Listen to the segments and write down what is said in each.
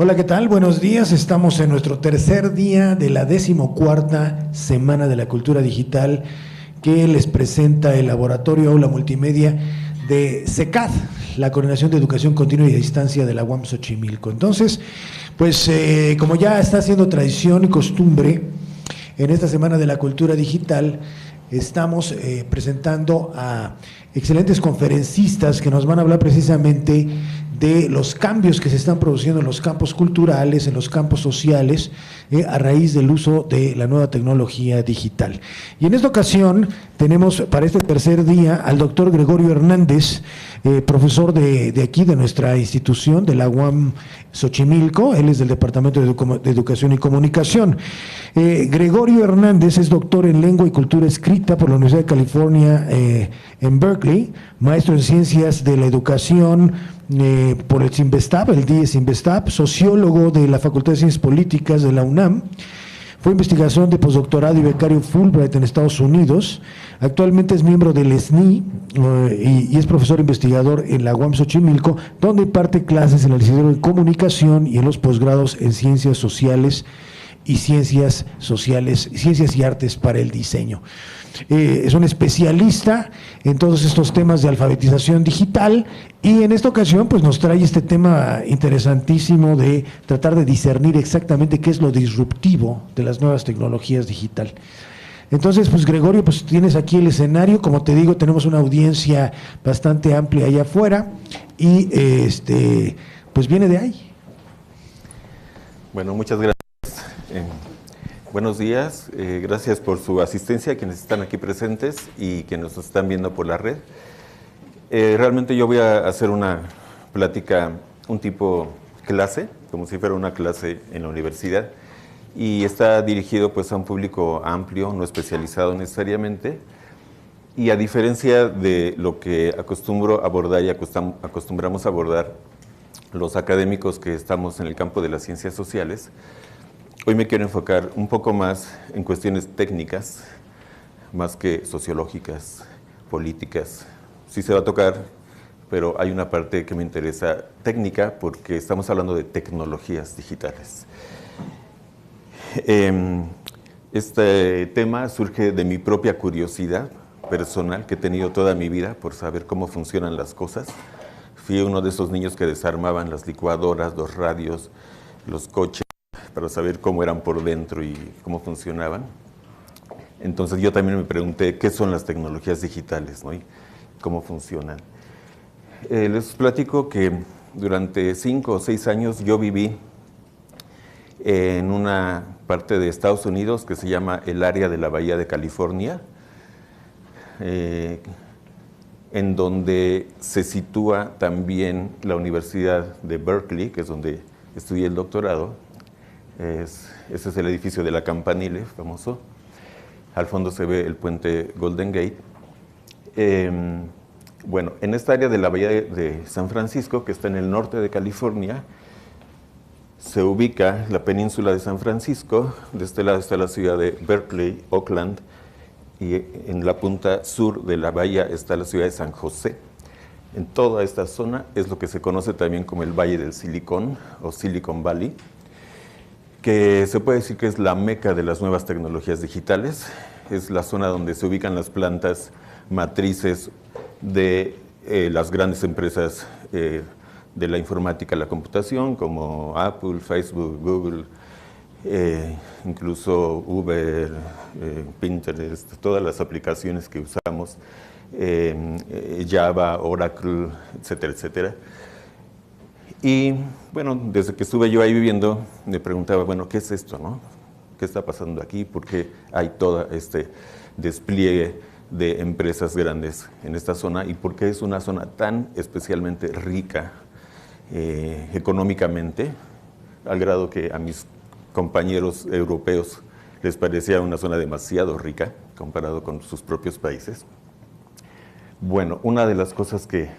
Hola, ¿qué tal? Buenos días. Estamos en nuestro tercer día de la 14ª Semana de la Cultura Digital que les presenta el Laboratorio Aula Multimedia de CECAD, la Coordinación de Educación Continua y a Distancia de la UAM Xochimilco. Entonces, pues como ya está siendo tradición y costumbre, en esta Semana de la Cultura Digital estamos presentando a excelentes conferencistas que nos van a hablar precisamente de los cambios que se están produciendo en los campos culturales, en los campos sociales, a raíz del uso de la nueva tecnología digital. Y en esta ocasión tenemos para este tercer día al doctor Gregorio Hernández, profesor de aquí, de nuestra institución, de la UAM Xochimilco. Él es del Departamento de Educación y Comunicación. Gregorio Hernández es doctor en Lengua y Cultura Escrita por la Universidad de California en Berkeley, maestro en Ciencias de la Educación por el CIMBESTAB, el DIE CIMBESTAB, sociólogo de la Facultad de Ciencias Políticas de la UNAM. Fue investigación de posdoctorado y becario Fulbright en Estados Unidos. Actualmente es miembro del SNI y es profesor investigador en la UAM Xochimilco, donde imparte clases en la licenciatura de Comunicación y en los posgrados en Ciencias Sociales y Ciencias y Artes para el Diseño. Es un especialista en todos estos temas de alfabetización digital y en esta ocasión pues nos trae este tema interesantísimo de tratar de discernir exactamente qué es lo disruptivo de las nuevas tecnologías digital. Entonces, pues Gregorio, pues tienes aquí el escenario. Como te digo, tenemos una audiencia bastante amplia allá afuera y pues viene de ahí. Bueno, muchas gracias. Buenos días, gracias por su asistencia, quienes están aquí presentes y que nos están viendo por la red. Realmente yo voy a hacer una plática, un tipo clase, como si fuera una clase en la universidad, y está dirigido pues a un público amplio, no especializado necesariamente, y a diferencia de lo que acostumbro abordar y acostumbramos a abordar los académicos que estamos en el campo de las ciencias sociales, hoy me quiero enfocar un poco más en cuestiones técnicas, más que sociológicas, políticas. Sí se va a tocar, pero hay una parte que me interesa técnica porque estamos hablando de tecnologías digitales. Este tema surge de mi propia curiosidad personal que he tenido toda mi vida por saber cómo funcionan las cosas. Fui uno de esos niños que desarmaban las licuadoras, los radios, los coches, para saber cómo eran por dentro y cómo funcionaban. Entonces yo también me pregunté qué son las tecnologías digitales, ¿no? Y cómo funcionan. Les platico que durante 5 o 6 años yo viví en una parte de Estados Unidos que se llama el área de la Bahía de California, en donde se sitúa también la Universidad de Berkeley, que es donde estudié el doctorado. Ese es el edificio de la Campanile, famoso. Al fondo se ve el puente Golden Gate. Bueno, en esta área de la bahía de San Francisco, que está en el norte de California, se ubica la península de San Francisco. De este lado está la ciudad de Berkeley, Oakland, y en la punta sur de la bahía está la ciudad de San José. En toda esta zona es lo que se conoce también como el Valle del Silicón o Silicon Valley, que se puede decir que es la meca de las nuevas tecnologías digitales. Es la zona donde se ubican las plantas matrices de las grandes empresas de la informática y la computación, como Apple, Facebook, Google, incluso Uber, Pinterest, todas las aplicaciones que usamos, Java, Oracle, etcétera, etcétera. Y bueno, desde que estuve yo ahí viviendo, me preguntaba, bueno, ¿qué es esto, no? ¿Qué está pasando aquí? ¿Por qué hay todo este despliegue de empresas grandes en esta zona? ¿Y por qué es una zona tan especialmente rica económicamente, al grado que a mis compañeros europeos les parecía una zona demasiado rica comparado con sus propios países? Bueno, una de las cosas que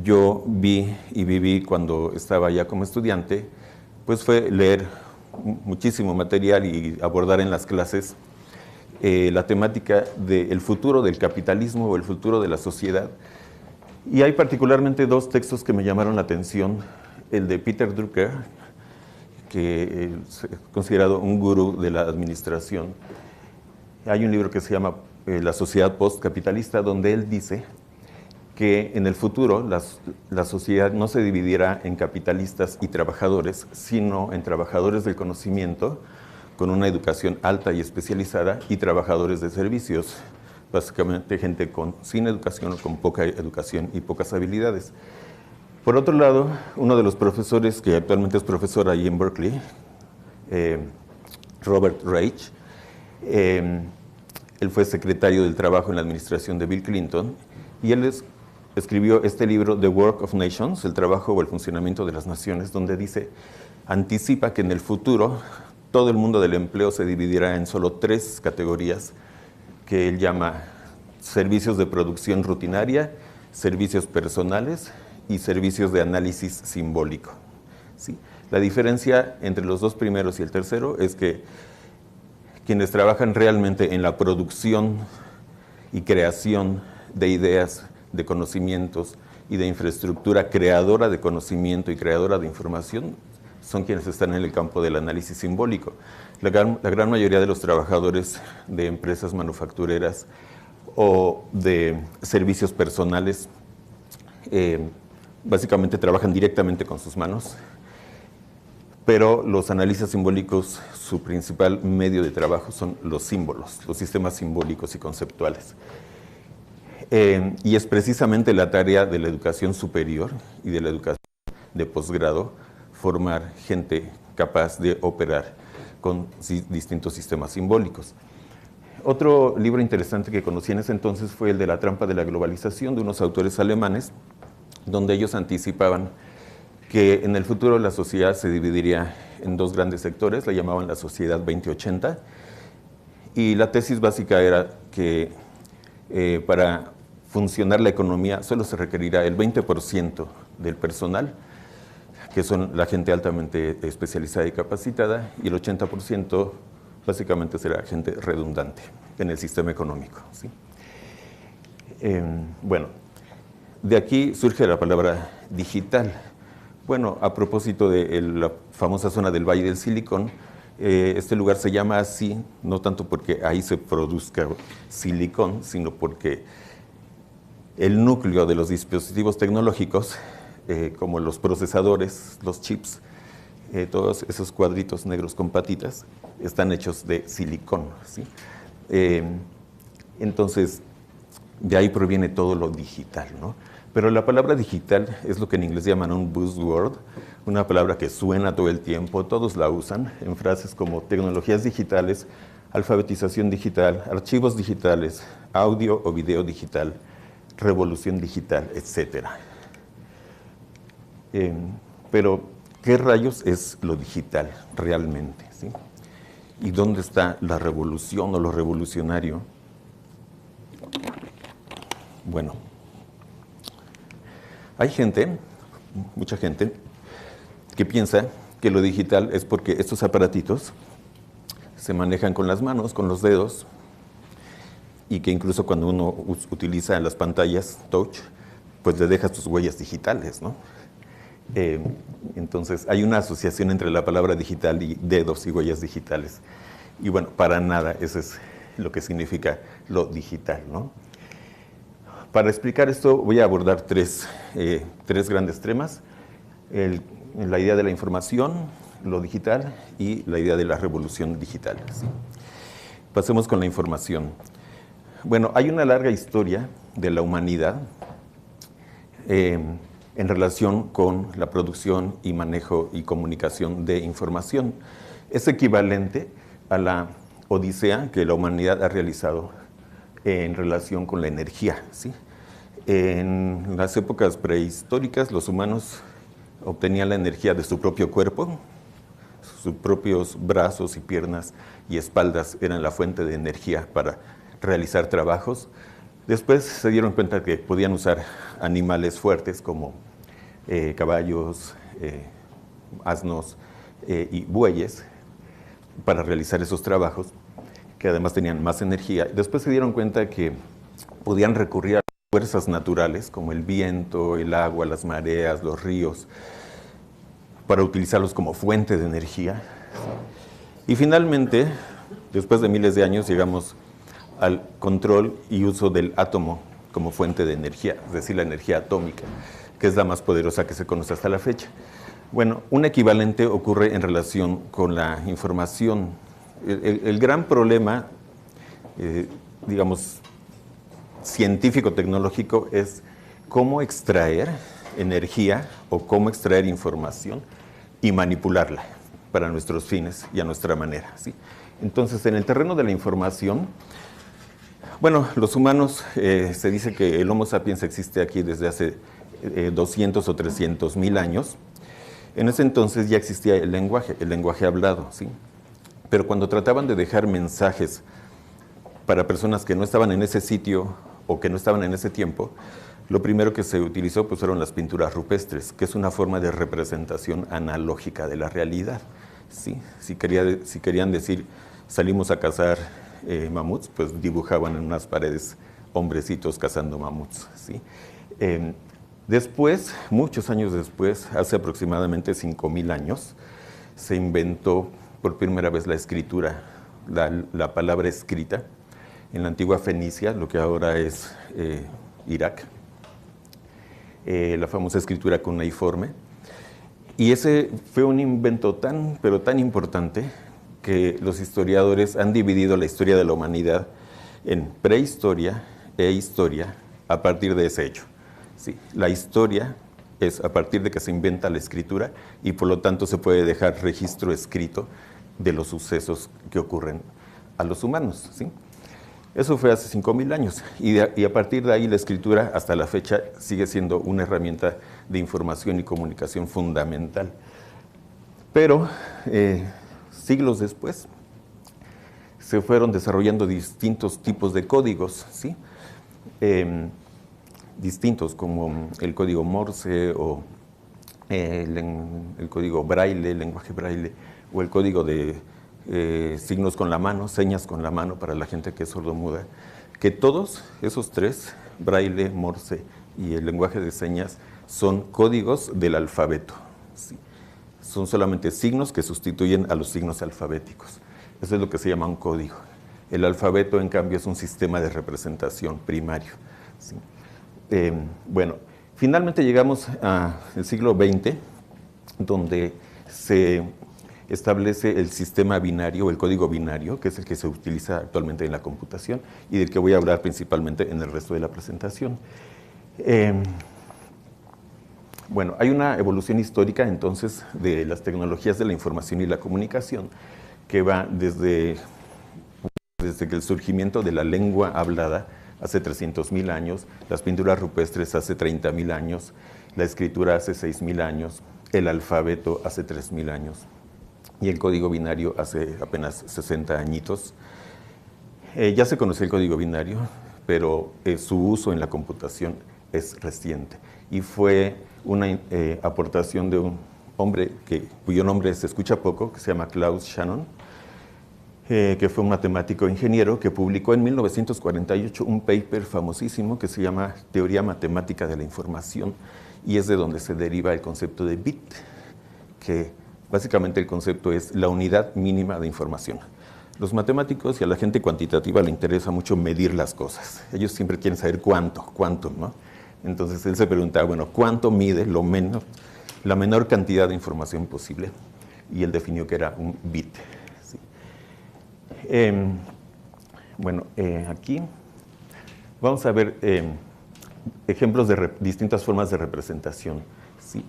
yo vi y viví cuando estaba ya como estudiante, pues fue leer muchísimo material y abordar en las clases la temática del futuro del capitalismo o el futuro de la sociedad. Y hay particularmente 2 textos que me llamaron la atención, el de Peter Drucker, que es considerado un gurú de la administración. Hay un libro que se llama La sociedad postcapitalista, donde él dice que en el futuro la sociedad no se dividirá en capitalistas y trabajadores, sino en trabajadores del conocimiento con una educación alta y especializada y trabajadores de servicios, básicamente gente sin educación o con poca educación y pocas habilidades. Por otro lado, uno de los profesores que actualmente es profesor allí en Berkeley, Robert Reich, él fue secretario del Trabajo en la administración de Bill Clinton, y él escribió este libro, The Work of Nations, el trabajo o el funcionamiento de las naciones, donde anticipa que en el futuro todo el mundo del empleo se dividirá en solo 3 categorías que él llama servicios de producción rutinaria, servicios personales y servicios de análisis simbólico. ¿Sí? La diferencia entre los 2 primeros y el tercero es que quienes trabajan realmente en la producción y creación de ideas, de conocimientos y de infraestructura creadora de conocimiento y creadora de información son quienes están en el campo del análisis simbólico. La gran mayoría de los trabajadores de empresas manufactureras o de servicios personales básicamente trabajan directamente con sus manos, pero los analistas simbólicos, su principal medio de trabajo son los símbolos, los sistemas simbólicos y conceptuales. Y es precisamente la tarea de la educación superior y de la educación de posgrado formar gente capaz de operar con distintos sistemas simbólicos. Otro libro interesante que conocí en ese entonces fue el de La trampa de la globalización, de unos autores alemanes, donde ellos anticipaban que en el futuro la sociedad se dividiría en 2 grandes sectores, la llamaban la sociedad 2080, y la tesis básica era que para funcionar la economía solo se requerirá el 20% del personal, que son la gente altamente especializada y capacitada, y el 80% básicamente será gente redundante en el sistema económico. ¿Sí? Bueno, de aquí surge la palabra digital. Bueno, a propósito de la famosa zona del Valle del Silicón, este lugar se llama así, no tanto porque ahí se produzca silicón, sino porque el núcleo de los dispositivos tecnológicos, como los procesadores, los chips, todos esos cuadritos negros con patitas, están hechos de silicón. ¿Sí? Entonces, de ahí proviene todo lo digital, ¿no? Pero la palabra digital es lo que en inglés llaman un buzzword, una palabra que suena todo el tiempo, todos la usan en frases como tecnologías digitales, alfabetización digital, archivos digitales, audio o video digital, revolución digital, etc. Pero, ¿qué rayos es lo digital realmente? ¿Sí? ¿Y dónde está la revolución o lo revolucionario? Bueno, hay gente, mucha gente, que piensa que lo digital es porque estos aparatitos se manejan con las manos, con los dedos, y que incluso cuando uno utiliza las pantallas touch, pues le dejas tus huellas digitales, ¿no? Entonces, hay una asociación entre la palabra digital y dedos y huellas digitales. Y bueno, para nada, eso es lo que significa lo digital, ¿no? Para explicar esto voy a abordar tres grandes temas. La idea de la información, lo digital y la idea de la revolución digital. ¿Sí? Pasemos con la información. Bueno, hay una larga historia de la humanidad en relación con la producción y manejo y comunicación de información. Es equivalente a la odisea que la humanidad ha realizado en relación con la energía. ¿Sí? En las épocas prehistóricas, los humanos obtenían la energía de su propio cuerpo, sus propios brazos y piernas y espaldas eran la fuente de energía para realizar trabajos. Después se dieron cuenta que podían usar animales fuertes como caballos, asnos y bueyes para realizar esos trabajos, que además tenían más energía. Después se dieron cuenta que podían recurrir a fuerzas naturales como el viento, el agua, las mareas, los ríos, para utilizarlos como fuente de energía. Y finalmente, después de miles de años, llegamos al control y uso del átomo como fuente de energía, es decir, la energía atómica, que es la más poderosa que se conoce hasta la fecha. Bueno, un equivalente ocurre en relación con la información. El gran problema, digamos, científico-tecnológico es cómo extraer energía o cómo extraer información y manipularla para nuestros fines y a nuestra manera, ¿sí? Entonces, en el terreno de la información, bueno, los humanos, se dice que el Homo sapiens existe aquí desde hace 200 o 300 mil años. En ese entonces ya existía el lenguaje hablado, ¿sí? Pero cuando trataban de dejar mensajes para personas que no estaban en ese sitio o que no estaban en ese tiempo, lo primero que se utilizó pues, fueron las pinturas rupestres, que es una forma de representación analógica de la realidad, ¿sí? Si querían decir, salimos a cazar mamuts, pues dibujaban en unas paredes hombrecitos cazando mamuts, ¿sí? Después, muchos años después, hace aproximadamente 5,000 años, se inventó por primera vez la escritura, la palabra escrita, en la antigua Fenicia, lo que ahora es Irak, la famosa escritura cuneiforme. Y ese fue un invento pero tan importante que los historiadores han dividido la historia de la humanidad en prehistoria e historia a partir de ese hecho. Sí, la historia es a partir de que se inventa la escritura y por lo tanto se puede dejar registro escrito de los sucesos que ocurren a los humanos, ¿sí? Eso fue hace 5,000 años y a partir de ahí la escritura hasta la fecha sigue siendo una herramienta de información y comunicación fundamental. Pero siglos después se fueron desarrollando distintos tipos de códigos, ¿sí? Distintos como el código Morse o el código Braille, el lenguaje Braille, o el código de signos con la mano, señas con la mano para la gente que es sordomuda, que todos esos tres, Braille, Morse y el lenguaje de señas, son códigos del alfabeto, ¿sí? Son solamente signos que sustituyen a los signos alfabéticos. Eso es lo que se llama un código. El alfabeto, en cambio, es un sistema de representación primario, ¿sí? Bueno, finalmente llegamos al siglo XX, donde se establece el sistema binario, el código binario, que es el que se utiliza actualmente en la computación y del que voy a hablar principalmente en el resto de la presentación. Bueno, hay una evolución histórica entonces de las tecnologías de la información y la comunicación que va desde que el surgimiento de la lengua hablada hace 300,000 años, las pinturas rupestres hace 30,000 años, la escritura hace 6,000 años, el alfabeto hace 3,000 años y el código binario hace apenas 60 añitos. Ya se conocía el código binario, pero su uso en la computación es reciente y fue una aportación de un hombre cuyo nombre se escucha poco, que se llama Klaus Shannon, que fue un matemático ingeniero que publicó en 1948 un paper famosísimo que se llama Teoría Matemática de la Información, y es de donde se deriva el concepto de bit, que básicamente el concepto es la unidad mínima de información. Los matemáticos y a la gente cuantitativa le interesa mucho medir las cosas. Ellos siempre quieren saber cuánto, ¿no? Entonces él se preguntaba, bueno, ¿cuánto mide la menor cantidad de información posible? Y él definió que era un bit. Bueno, aquí vamos a ver ejemplos de distintas formas de representación, ¿sí?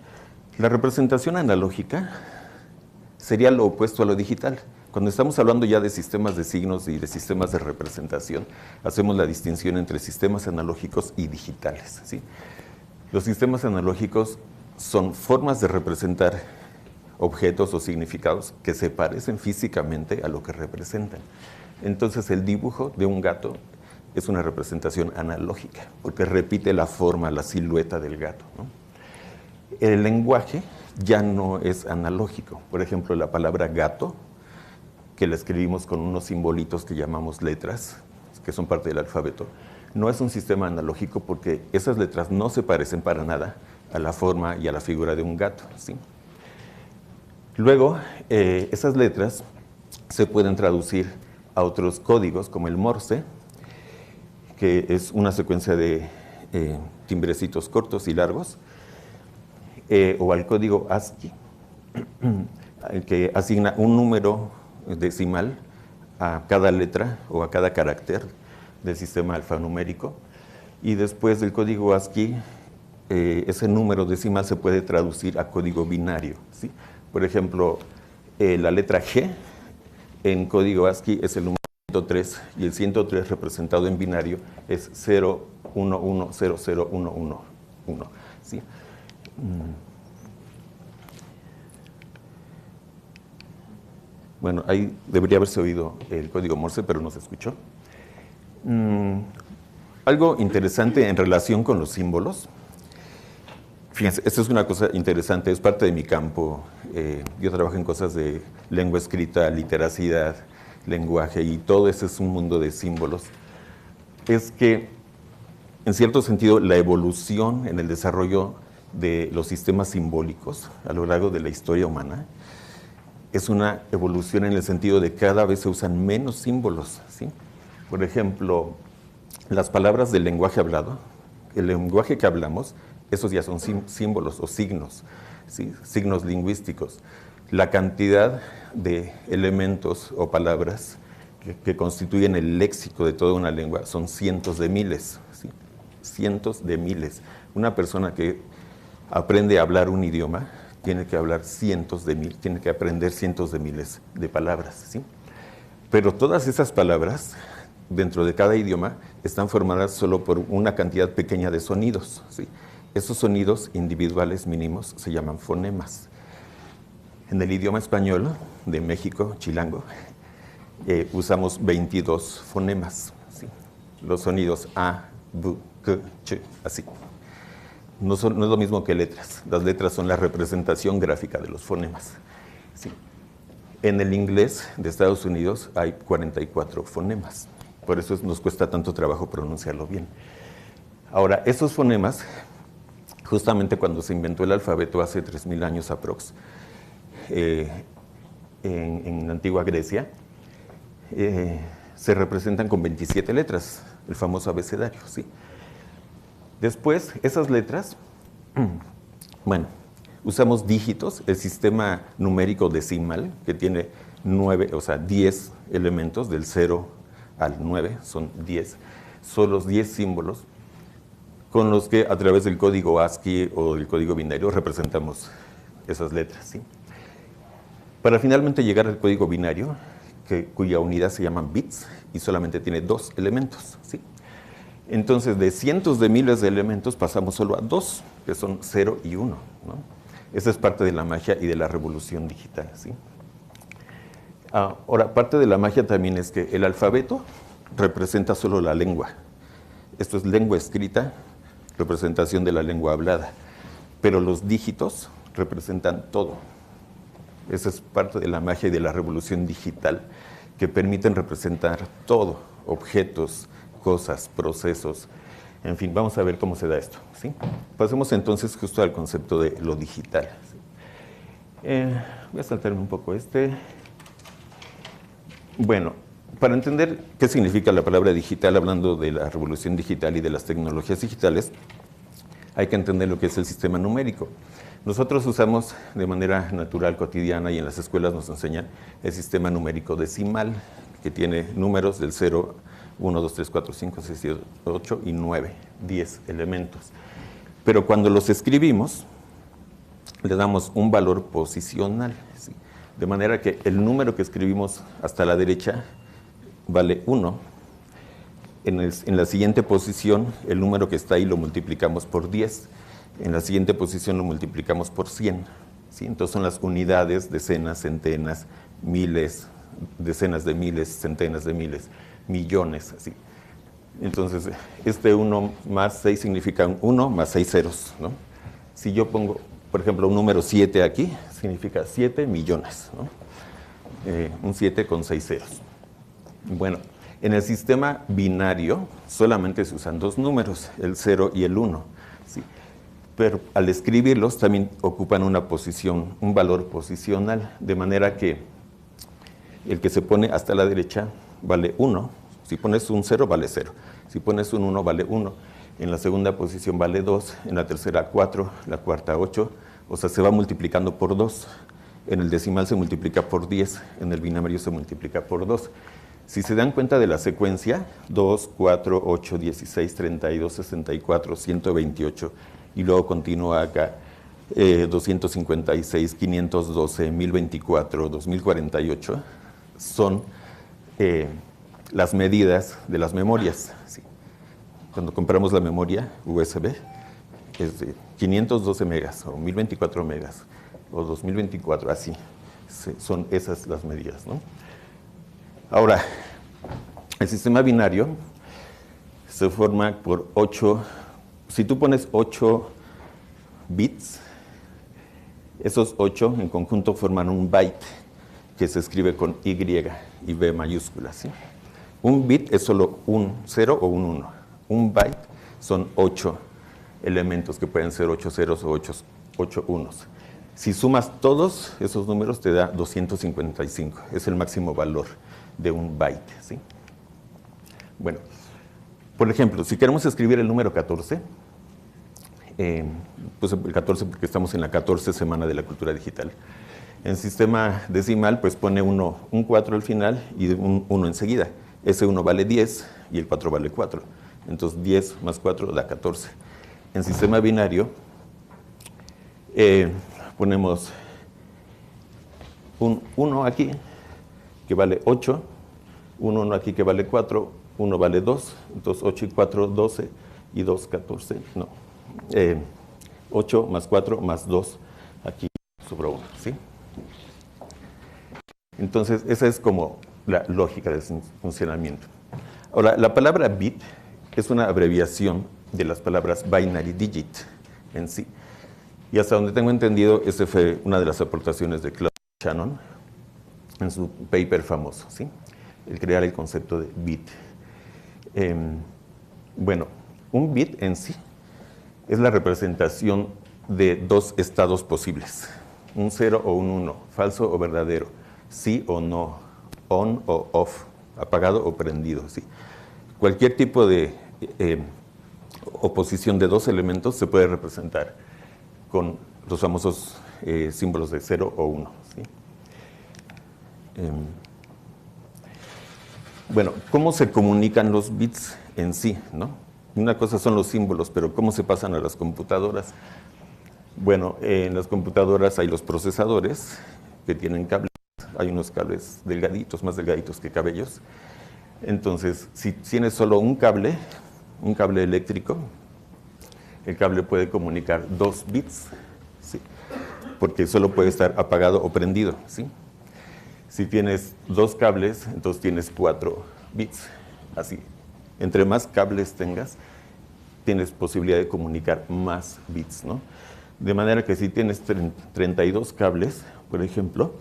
La representación analógica sería lo opuesto a lo digital. Cuando estamos hablando ya de sistemas de signos y de sistemas de representación, hacemos la distinción entre sistemas analógicos y digitales, ¿sí? Los sistemas analógicos son formas de representar objetos o significados que se parecen físicamente a lo que representan. Entonces el dibujo de un gato es una representación analógica, porque repite la forma, la silueta del gato, ¿no? El lenguaje ya no es analógico. Por ejemplo, la palabra gato, que la escribimos con unos simbolitos que llamamos letras, que son parte del alfabeto, no es un sistema analógico porque esas letras no se parecen para nada a la forma y a la figura de un gato, ¿sí? Luego, esas letras se pueden traducir a otros códigos, como el Morse, que es una secuencia de timbrecitos cortos y largos, o al código ASCII, que asigna un número decimal a cada letra o a cada carácter del sistema alfanumérico. Y después del código ASCII, ese número decimal se puede traducir a código binario, ¿sí? Por ejemplo, la letra G en código ASCII es el número 103, y el 103 representado en binario es 0110011, ¿sí? Bueno, ahí debería haberse oído el código Morse, pero no se escuchó. Algo interesante en relación con los símbolos. Fíjense, esto es una cosa interesante, es parte de mi campo. Yo trabajo en cosas de lengua escrita, literacidad, lenguaje, y todo eso es un mundo de símbolos. Es que, en cierto sentido, la evolución en el desarrollo de los sistemas simbólicos a lo largo de la historia humana es una evolución en el sentido de que cada vez se usan menos símbolos, ¿sí? Por ejemplo, las palabras del lenguaje hablado, el lenguaje que hablamos, esos ya son símbolos o signos, ¿sí? Signos lingüísticos. La cantidad de elementos o palabras que constituyen el léxico de toda una lengua son cientos de miles, ¿sí? Cientos de miles. Una persona que aprende a hablar un idioma tiene que hablar tiene que aprender cientos de miles de palabras, ¿sí? Pero todas esas palabras, dentro de cada idioma, están formadas solo por una cantidad pequeña de sonidos, ¿sí? Esos sonidos individuales mínimos se llaman fonemas. En el idioma español de México, chilango, usamos 22 fonemas, ¿sí? Los sonidos A, B, K, Ch, así. No es lo mismo que letras. Las letras son la representación gráfica de los fonemas, ¿sí? En el inglés de Estados Unidos hay 44 fonemas. Por eso nos cuesta tanto trabajo pronunciarlo bien. Ahora, esos fonemas, justamente cuando se inventó el alfabeto hace 3.000 años aprox, en la antigua Grecia, se representan con 27 letras, el famoso abecedario, ¿sí? Después, esas letras, bueno, usamos dígitos, el sistema numérico decimal, que tiene 10 elementos, del 0 al 9, son 10, son los 10 símbolos con los que a través del código ASCII o del código binario representamos esas letras, ¿sí? Para finalmente llegar al código binario, cuya unidad se llaman bits y solamente tiene 2 elementos, ¿sí? Entonces, de cientos de miles de elementos pasamos solo a 2, que son 0 y 1, ¿no? Esa es parte de la magia y de la revolución digital, ¿sí? Ahora, parte de la magia también es que el alfabeto representa solo la lengua. Esto es lengua escrita, representación de la lengua hablada. Pero los dígitos representan todo. Esa es parte de la magia y de la revolución digital, que permiten representar todo, objetos, cosas, procesos, en fin, vamos a ver cómo se da esto, ¿sí? Pasemos entonces justo al concepto de lo digital, ¿sí? Voy a saltarme un poco Bueno, para entender qué significa la palabra digital, hablando de la revolución digital y de las tecnologías digitales, hay que entender lo que es el sistema numérico. Nosotros usamos de manera natural, cotidiana, y en las escuelas nos enseñan el sistema numérico decimal, que tiene números del 0, 1, 2, 3, 4, 5, 6, 7, 8 y 9, 10 elementos. Pero cuando los escribimos, le damos un valor posicional, ¿sí? De manera que el número que escribimos hasta la derecha vale 1. En la siguiente posición, el número que está ahí lo multiplicamos por 10. En la siguiente posición lo multiplicamos por 100, ¿sí? Entonces son las unidades, decenas, centenas, miles, decenas de miles, centenas de miles, millones, así. Entonces, 1 más 6 significa 1 más 6 ceros, ¿no? Si yo pongo, por ejemplo, un número 7 aquí, significa 7 millones, ¿no? Un 7 con 6 ceros. Bueno, en el sistema binario solamente se usan 2 números, el 0 y el 1, ¿sí? pero al escribirlos también ocupan una posición, un valor posicional, de manera que el que se pone hasta la derecha vale 1, si pones un 0 vale 0, si pones un 1 vale 1, en la segunda posición vale 2, en la tercera 4, la cuarta 8, o sea, se va multiplicando por 2. En el decimal se multiplica por 10, en el binario se multiplica por 2. Si se dan cuenta de la secuencia, 2, 4, 8, 16, 32, 64, 128, y luego continúa acá 256, 512, 1024, 2048, son las medidas de las memorias. ¿Sí? Cuando compramos la memoria USB, es de 512 megas, o 1024 megas, o 2024, así. Son esas las medidas, ¿no? Ahora, el sistema binario se forma por 8. Si tú pones 8 bits, esos 8 en conjunto forman un byte que se escribe con Y y B mayúsculas. ¿Sí? Un bit es solo un 0 o un 1. Un byte son 8 elementos que pueden ser 8 ceros o 8 unos. Si sumas todos esos números te da 255. Es el máximo valor de un byte. ¿Sí? Bueno, por ejemplo, si queremos escribir el número 14, pues el 14 porque estamos en la 14 semana de la cultura digital. En sistema decimal, pues pone un 4 al final y un 1 enseguida. Ese 1 vale 10 y el 4 vale 4. Entonces 10 más 4 da 14. En sistema binario, ponemos un 1 aquí, que vale 8, un 1 aquí que vale 4, 1 vale 2, entonces 8 y 4, 12, y 2, 14, no. 8 más 4 más 2, aquí sobró 1, ¿sí? Entonces, esa es como la lógica del funcionamiento. Ahora, la palabra bit es una abreviación de las palabras binary digit en sí. Y hasta donde tengo entendido, esa fue una de las aportaciones de Claude Shannon en su paper famoso, ¿sí? El crear el concepto de bit. Bueno, un bit en sí es la representación de dos estados posibles, un 0 o un 1, falso o verdadero, sí o no, on o off, apagado o prendido. ¿Sí? Cualquier tipo de oposición de dos elementos se puede representar con los famosos símbolos de 0 o 1. ¿Sí? Bueno, ¿cómo se comunican los bits en sí? ¿No? Una cosa son los símbolos, pero ¿cómo se pasan a las computadoras? Bueno, en las computadoras hay los procesadores que tienen cables, hay unos cables delgaditos, más delgaditos que cabellos. Entonces, si tienes solo un cable eléctrico, el cable puede comunicar 2 bits, ¿sí? Porque solo puede estar apagado o prendido, ¿sí? Si tienes 2 cables, entonces tienes 4 bits, así. Entre más cables tengas, tienes posibilidad de comunicar más bits, ¿no? De manera que si tienes 32 cables, por ejemplo,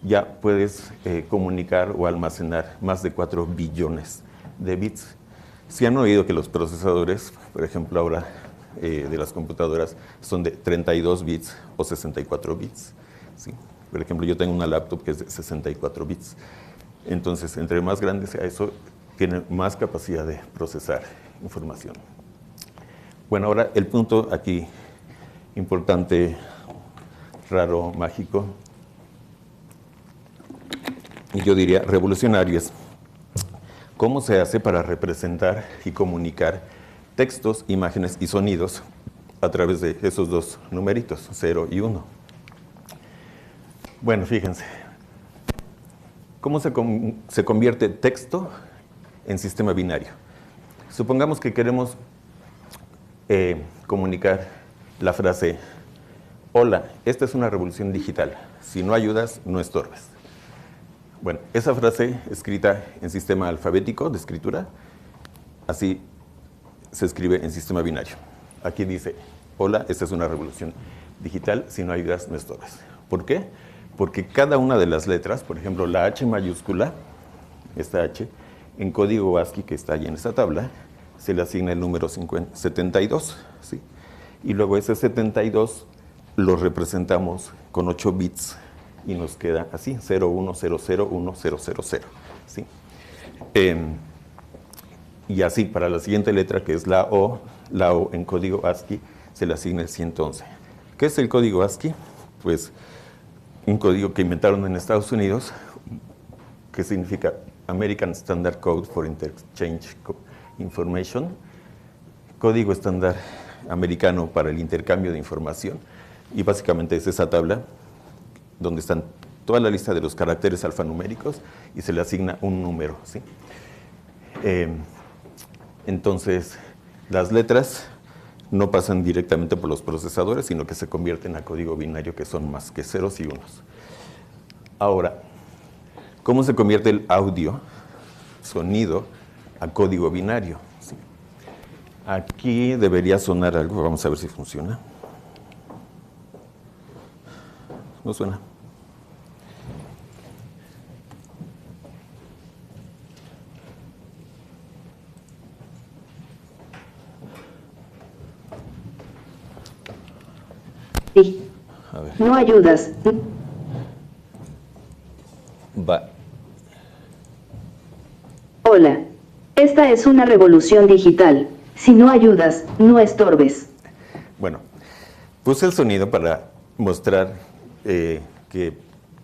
ya puedes comunicar o almacenar más de 4 billones de bits. Si han oído que los procesadores, por ejemplo, ahora de las computadoras, son de 32 bits o 64 bits, ¿sí? Por ejemplo, yo tengo una laptop que es de 64 bits. Entonces, entre más grande sea eso, tiene más capacidad de procesar información. Bueno, ahora el punto aquí importante, raro, mágico, y yo diría revolucionario, es cómo se hace para representar y comunicar textos, imágenes y sonidos a través de esos dos numeritos, 0 y 1. Bueno, fíjense, ¿cómo se convierte texto en sistema binario? Supongamos que queremos comunicar la frase: hola, esta es una revolución digital. Si no ayudas, no estorbes. Bueno, esa frase escrita en sistema alfabético de escritura, así se escribe en sistema binario. Aquí dice: hola, esta es una revolución digital. Si no ayudas, no estorbes. ¿Por qué? Porque cada una de las letras, por ejemplo, la H mayúscula, esta H, en código ASCII que está ahí en esta tabla, se le asigna el número 72, ¿sí? y luego ese 72 lo representamos con 8 bits y nos queda así, 01001000, ¿sí? Y así para la siguiente letra, que es la O en código ASCII se le asigna el 111. ¿Qué es el código ASCII? Pues un código que inventaron en Estados Unidos, que significa American Standard Code for Interchange Information, código estándar americano para el intercambio de información, y básicamente es esa tabla donde están toda la lista de los caracteres alfanuméricos y se le asigna un número, ¿sí? Entonces, las letras no pasan directamente por los procesadores, sino que se convierten a código binario, que son más que ceros y unos. Ahora, ¿cómo se convierte el audio, sonido, a código binario? ¿Sí? Aquí debería sonar algo, vamos a ver si funciona. No suena. Sí. A ver. No ayudas. Va. Hola. Esta es una revolución digital. Si no ayudas, no estorbes. Bueno, puse el sonido para mostrar que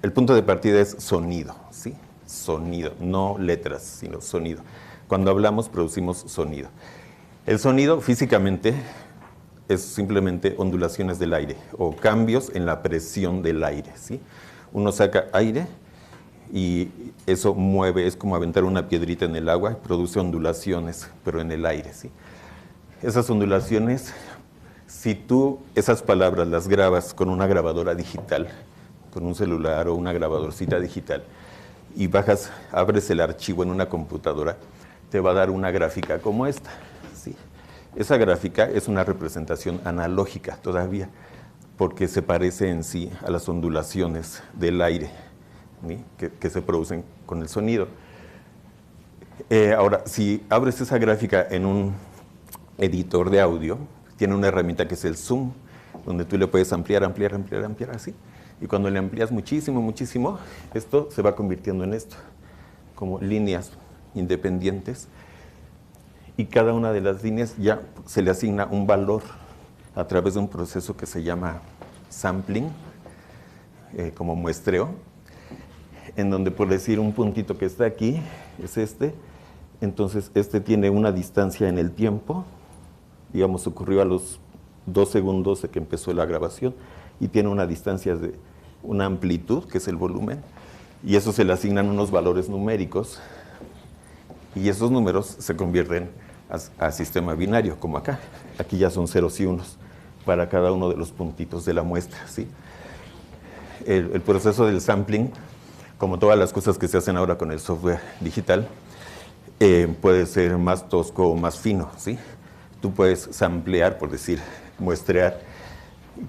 el punto de partida es sonido, ¿sí? Sonido, no letras, sino sonido. Cuando hablamos, producimos sonido. El sonido físicamente es simplemente ondulaciones del aire o cambios en la presión del aire, ¿sí? Uno saca aire y eso mueve, es como aventar una piedrita en el agua, produce ondulaciones, pero en el aire, ¿sí? Esas ondulaciones, si tú esas palabras las grabas con una grabadora digital, con un celular o una grabadorcita digital, y bajas, abres el archivo en una computadora, te va a dar una gráfica como esta, ¿sí? Esa gráfica es una representación analógica todavía, porque se parece en sí a las ondulaciones del aire, ¿sí? que se producen con el sonido. Ahora, si abres esa gráfica en un editor de audio, tiene una herramienta que es el zoom, donde tú le puedes ampliar así, y cuando le amplías muchísimo, muchísimo, esto se va convirtiendo en esto, como líneas independientes, y cada una de las líneas ya se le asigna un valor a través de un proceso que se llama sampling, como muestreo, en donde por decir un puntito que está aquí, es este, entonces este tiene una distancia en el tiempo, digamos ocurrió a los 2 segundos de que empezó la grabación, y tiene una distancia de una amplitud, que es el volumen, y eso se le asignan unos valores numéricos, y esos números se convierten a sistema binario, como acá. Aquí ya son ceros y unos para cada uno de los puntitos de la muestra, ¿sí? El proceso del sampling, como todas las cosas que se hacen ahora con el software digital, puede ser más tosco o más fino, ¿sí? Tú puedes samplear, por decir, muestrear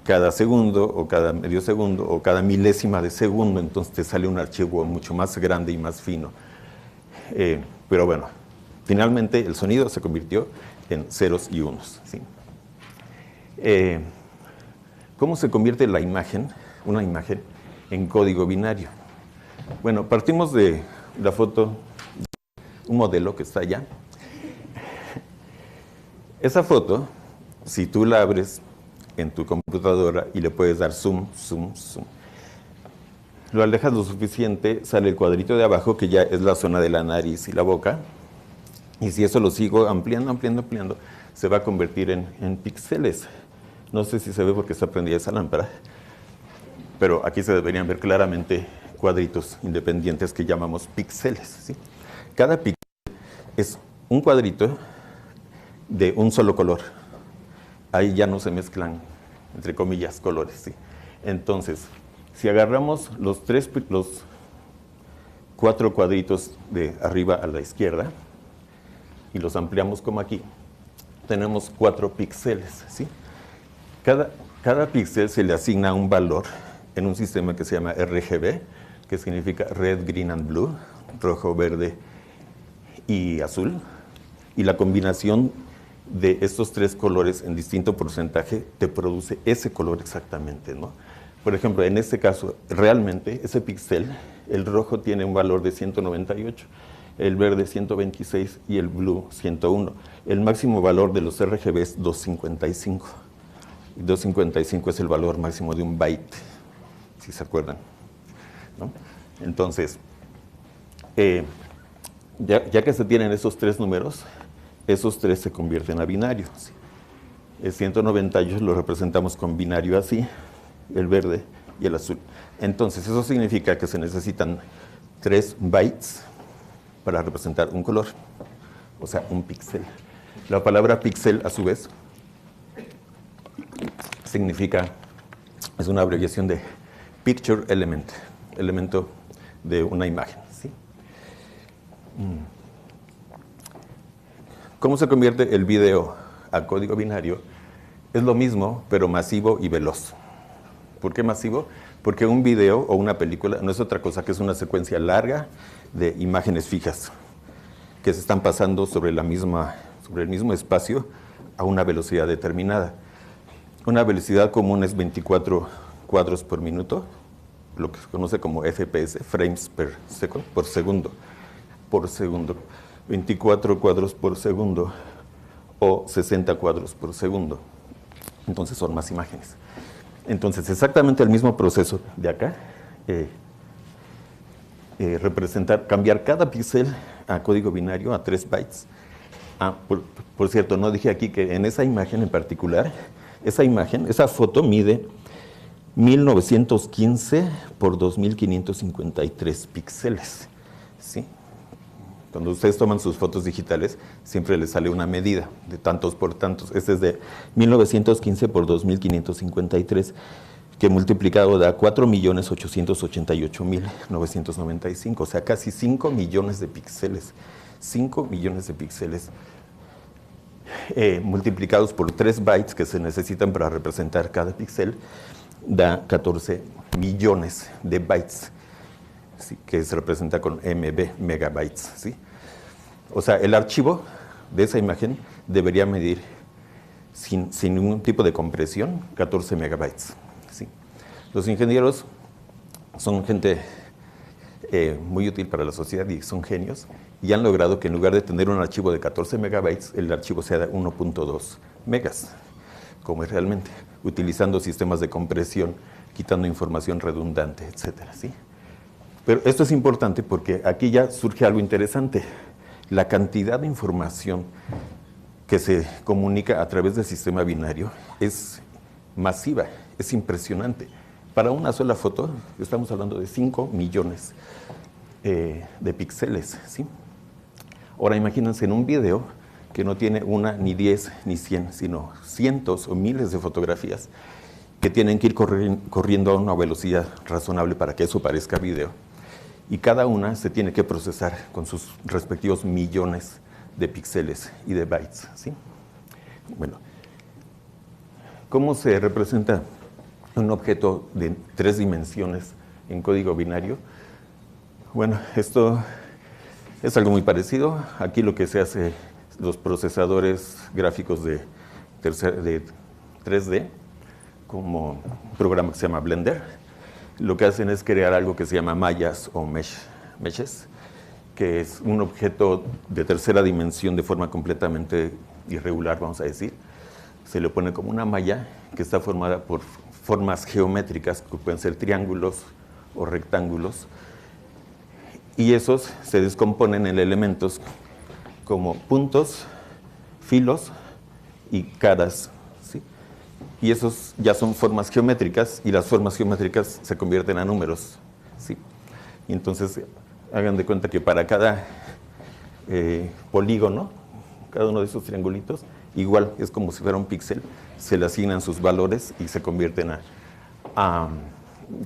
cada segundo o cada medio segundo o cada milésima de segundo, entonces te sale un archivo mucho más grande y más fino. Pero bueno, finalmente el sonido se convirtió en ceros y unos, ¿sí? ¿Cómo se convierte la imagen, una imagen, en código binario? Bueno, partimos de la foto, un modelo que está allá. Esa foto, si tú la abres en tu computadora y le puedes dar zoom, zoom, zoom, lo alejas lo suficiente, sale el cuadrito de abajo, que ya es la zona de la nariz y la boca, y si eso lo sigo ampliando, se va a convertir en píxeles. No sé si se ve porque está prendida esa lámpara, pero aquí se deberían ver claramente cuadritos independientes que llamamos píxeles, ¿sí? Cada píxel es un cuadrito de un solo color. Ahí ya no se mezclan, entre comillas, colores, ¿sí? Entonces, si agarramos los 4 cuadritos de arriba a la izquierda y los ampliamos como aquí, tenemos 4 píxeles, ¿sí? Cada píxel se le asigna un valor en un sistema que se llama RGB, que significa Red, Green and Blue, rojo, verde y azul, y la combinación de estos tres colores en distinto porcentaje te produce ese color exactamente, ¿no? Por ejemplo, en este caso, realmente ese píxel, el rojo tiene un valor de 198, el verde 126 y el blue 101. El máximo valor de los RGB es 255. 255 es el valor máximo de un byte, si se acuerdan, ¿no? Entonces, ya que se tienen esos tres números, esos tres se convierten a binarios. El 198 lo representamos con binario así, el verde y el azul. Entonces, eso significa que se necesitan 3 bytes para representar un color, o sea, un píxel. La palabra píxel, a su vez, significa, es una abreviación de Picture Element, elemento de una imagen, ¿sí? ¿Cómo se convierte el video a código binario? Es lo mismo, pero masivo y veloz. ¿Por qué masivo? Porque un video o una película no es otra cosa que es una secuencia larga de imágenes fijas que se están pasando sobre el mismo espacio a una velocidad determinada. Una velocidad común es 24 cuadros por minuto, lo que se conoce como FPS, frames per second, por segundo. 24 cuadros por segundo o 60 cuadros por segundo. Entonces son más imágenes. Entonces, exactamente el mismo proceso de acá, cambiar cada píxel a código binario, a 3 bytes. Por cierto, no dije aquí que en esa imagen en particular, esa foto mide 1915 por 2553 píxeles, ¿sí? Cuando ustedes toman sus fotos digitales, siempre les sale una medida de tantos por tantos. Este es de 1915 por 2553, que multiplicado da 4.888.995, o sea, casi 5 millones de píxeles. 5 millones de píxeles multiplicados por 3 bytes que se necesitan para representar cada píxel, da 14 millones de bytes. ¿Sí? Que se representa con MB, megabytes, ¿sí? O sea, el archivo de esa imagen debería medir, sin ningún tipo de compresión, 14 megabytes, ¿sí? Los ingenieros son gente muy útil para la sociedad y son genios, y han logrado que en lugar de tener un archivo de 14 megabytes, el archivo sea de 1.2 megas, como es realmente, utilizando sistemas de compresión, quitando información redundante, etcétera, ¿sí? Pero esto es importante porque aquí ya surge algo interesante. La cantidad de información que se comunica a través del sistema binario es masiva, es impresionante. Para una sola foto estamos hablando de 5 millones de píxeles, ¿sí? Ahora imagínense en un video que no tiene una, ni 10, ni 100, sino cientos o miles de fotografías que tienen que ir corriendo a una velocidad razonable para que eso parezca video. Y cada una se tiene que procesar con sus respectivos millones de píxeles y de bytes, ¿sí? Bueno, ¿cómo se representa un objeto de 3 dimensiones en código binario? Bueno, esto es algo muy parecido. Aquí lo que se hace, los procesadores gráficos de 3D, como un programa que se llama Blender, lo que hacen es crear algo que se llama mallas o meshes, que es un objeto de tercera dimensión de forma completamente irregular, vamos a decir. Se le pone como una malla que está formada por formas geométricas, que pueden ser triángulos o rectángulos, y esos se descomponen en elementos como puntos, filos y caras, ¿sí? Y esos ya son formas geométricas, y las formas geométricas se convierten a números, ¿sí? Y entonces, hagan de cuenta que para cada polígono, cada uno de esos triangulitos, igual es como si fuera un píxel, se le asignan sus valores y se convierten a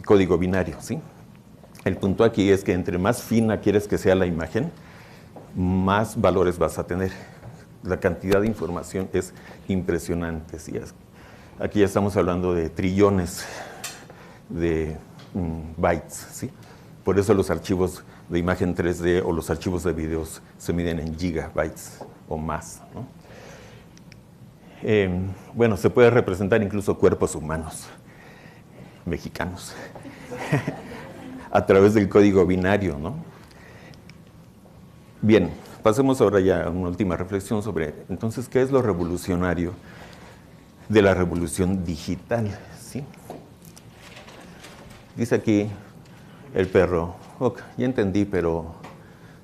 código binario, ¿sí? El punto aquí es que entre más fina quieres que sea la imagen, más valores vas a tener. La cantidad de información es impresionante, ¿sí? Aquí ya estamos hablando de trillones de bytes, ¿sí? Por eso los archivos de imagen 3D o los archivos de videos se miden en gigabytes o más, ¿no? Bueno, se puede representar incluso cuerpos humanos mexicanos a través del código binario, ¿no? Bien, pasemos ahora ya a una última reflexión sobre, entonces, ¿qué es lo revolucionario de la revolución digital? ¿Sí? Dice aquí el perro, ok, ya entendí, pero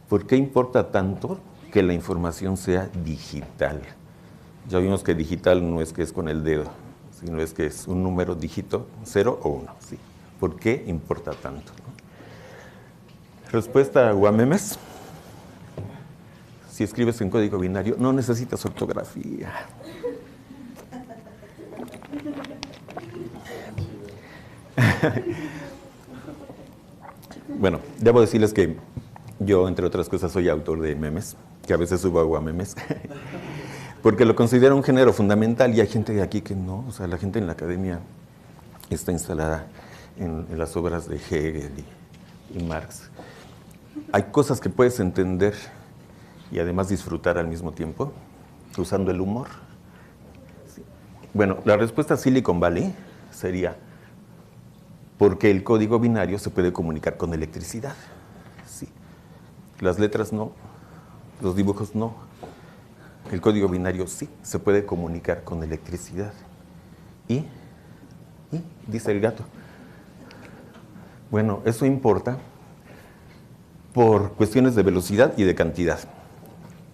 ¿por qué importa tanto que la información sea digital? Ya vimos que digital no es que es con el dedo, sino es que es un número dígito, 0 o 1. ¿Sí? ¿Por qué importa tanto? Respuesta a Guamemes. Si escribes en código binario, no necesitas ortografía. Bueno, debo decirles que yo, entre otras cosas, soy autor de memes, que a veces subo a Guamemes, porque lo considero un género fundamental y hay gente de aquí que no, o sea, la gente en la academia está instalada en las obras de Hegel y Marx. Hay cosas que puedes entender y además disfrutar al mismo tiempo, usando el humor. Sí. Bueno, la respuesta a Silicon Valley sería porque el código binario se puede comunicar con electricidad. Sí. Las letras no, los dibujos no. El código binario sí, se puede comunicar con electricidad. ¿Y? Dice el gato. Bueno, eso importa por cuestiones de velocidad y de cantidad.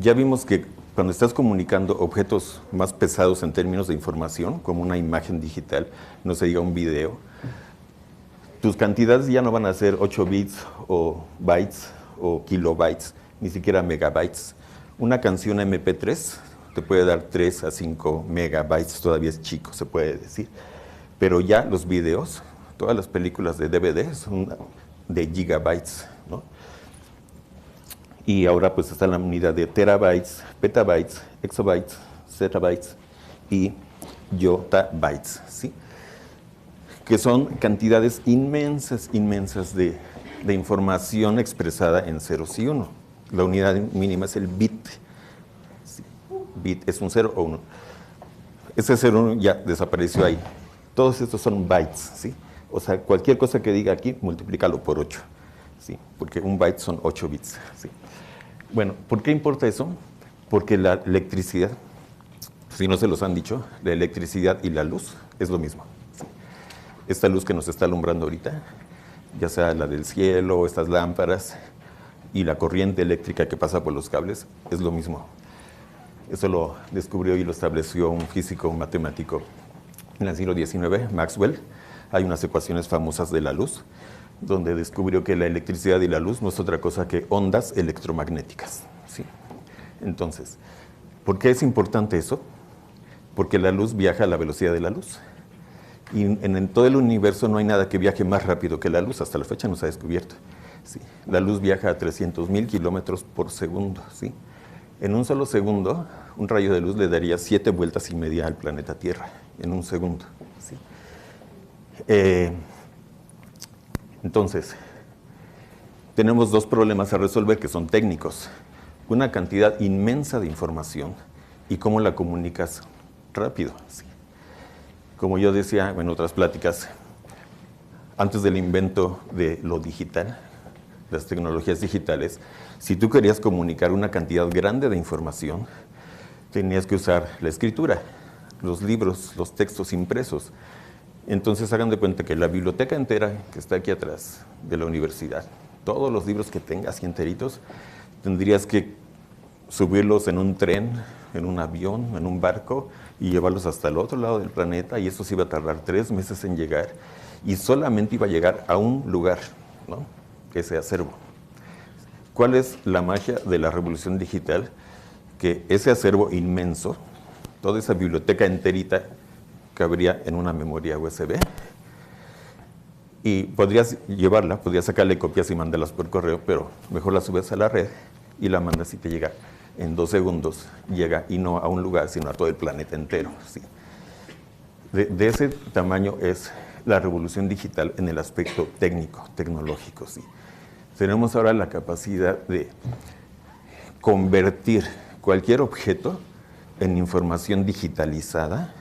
Ya vimos que cuando estás comunicando objetos más pesados en términos de información, como una imagen digital, no se diga un video, tus cantidades ya no van a ser 8 bits o bytes o kilobytes, ni siquiera megabytes. Una canción MP3 te puede dar 3 a 5 megabytes, todavía es chico, se puede decir. Pero ya los videos, todas las películas de DVD son de gigabytes, ¿no? Y ahora pues está la unidad de terabytes, petabytes, exabytes, zettabytes y yottabytes, ¿sí? Que son cantidades inmensas, inmensas de información expresada en ceros y uno. La unidad mínima es el bit. ¿Sí? Bit es un 0 o 1. Ese 0 o 1 ya desapareció ahí. Todos estos son bytes, ¿sí? O sea, cualquier cosa que diga aquí, multiplícalo por 8, ¿sí? Porque un byte son 8 bits, ¿sí? Bueno, ¿por qué importa eso? Porque la electricidad, si no se los han dicho, la electricidad y la luz es lo mismo. ¿Sí? Esta luz que nos está alumbrando ahorita, ya sea la del cielo, estas lámparas, y la corriente eléctrica que pasa por los cables, es lo mismo. Eso lo descubrió y lo estableció un físico matemático en el siglo XIX, Maxwell. Hay unas ecuaciones famosas de la luz, donde descubrió que la electricidad y la luz no es otra cosa que ondas electromagnéticas. ¿Sí? Entonces, ¿por qué es importante eso? Porque la luz viaja a la velocidad de la luz. Y en todo el universo no hay nada que viaje más rápido que la luz, hasta la fecha no se ha descubierto. ¿Sí? La luz viaja a 300.000 kilómetros por segundo. ¿Sí? En un solo segundo, un rayo de luz le daría 7 vueltas y media al planeta Tierra, en un segundo. ¿Sí? Entonces, tenemos dos problemas a resolver que son técnicos. Una cantidad inmensa de información y cómo la comunicas rápido. ¿Sí? Como yo decía en otras pláticas, antes del invento de lo digital, las tecnologías digitales, si tú querías comunicar una cantidad grande de información, tenías que usar la escritura, los libros, los textos impresos. Entonces hagan de cuenta que la biblioteca entera que está aquí atrás de la universidad, todos los libros que tengas y enteritos, tendrías que subirlos en un tren, en un avión, en un barco y llevarlos hasta el otro lado del planeta, y eso se iba a tardar 3 meses en llegar y solamente iba a llegar a un lugar, ¿no? Ese acervo. ¿Cuál es la magia de la revolución digital? Que ese acervo inmenso, toda esa biblioteca enterita, cabría en una memoria USB y podrías llevarla, podrías sacarle copias y mandarlas por correo, pero mejor la subes a la red y la mandas y te llega en 2 segundos, llega, y no a un lugar, sino a todo el planeta entero. ¿Sí? De ese tamaño es la revolución digital en el aspecto técnico, tecnológico. ¿Sí? Tenemos ahora la capacidad de convertir cualquier objeto en información digitalizada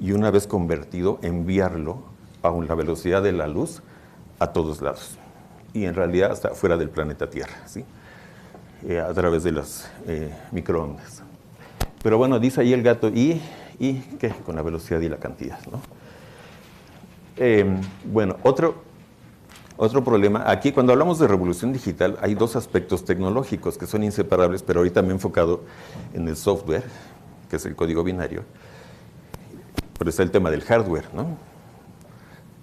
y una vez convertido, enviarlo a la velocidad de la luz a todos lados. Y en realidad hasta fuera del planeta Tierra, ¿sí? A través de las microondas. Pero bueno, dice ahí el gato, ¿y qué? Con la velocidad y la cantidad, ¿no? Bueno, otro problema, aquí cuando hablamos de revolución digital hay dos aspectos tecnológicos que son inseparables, pero ahorita me he enfocado en el software, que es el código binario, pero está el tema del hardware, ¿no?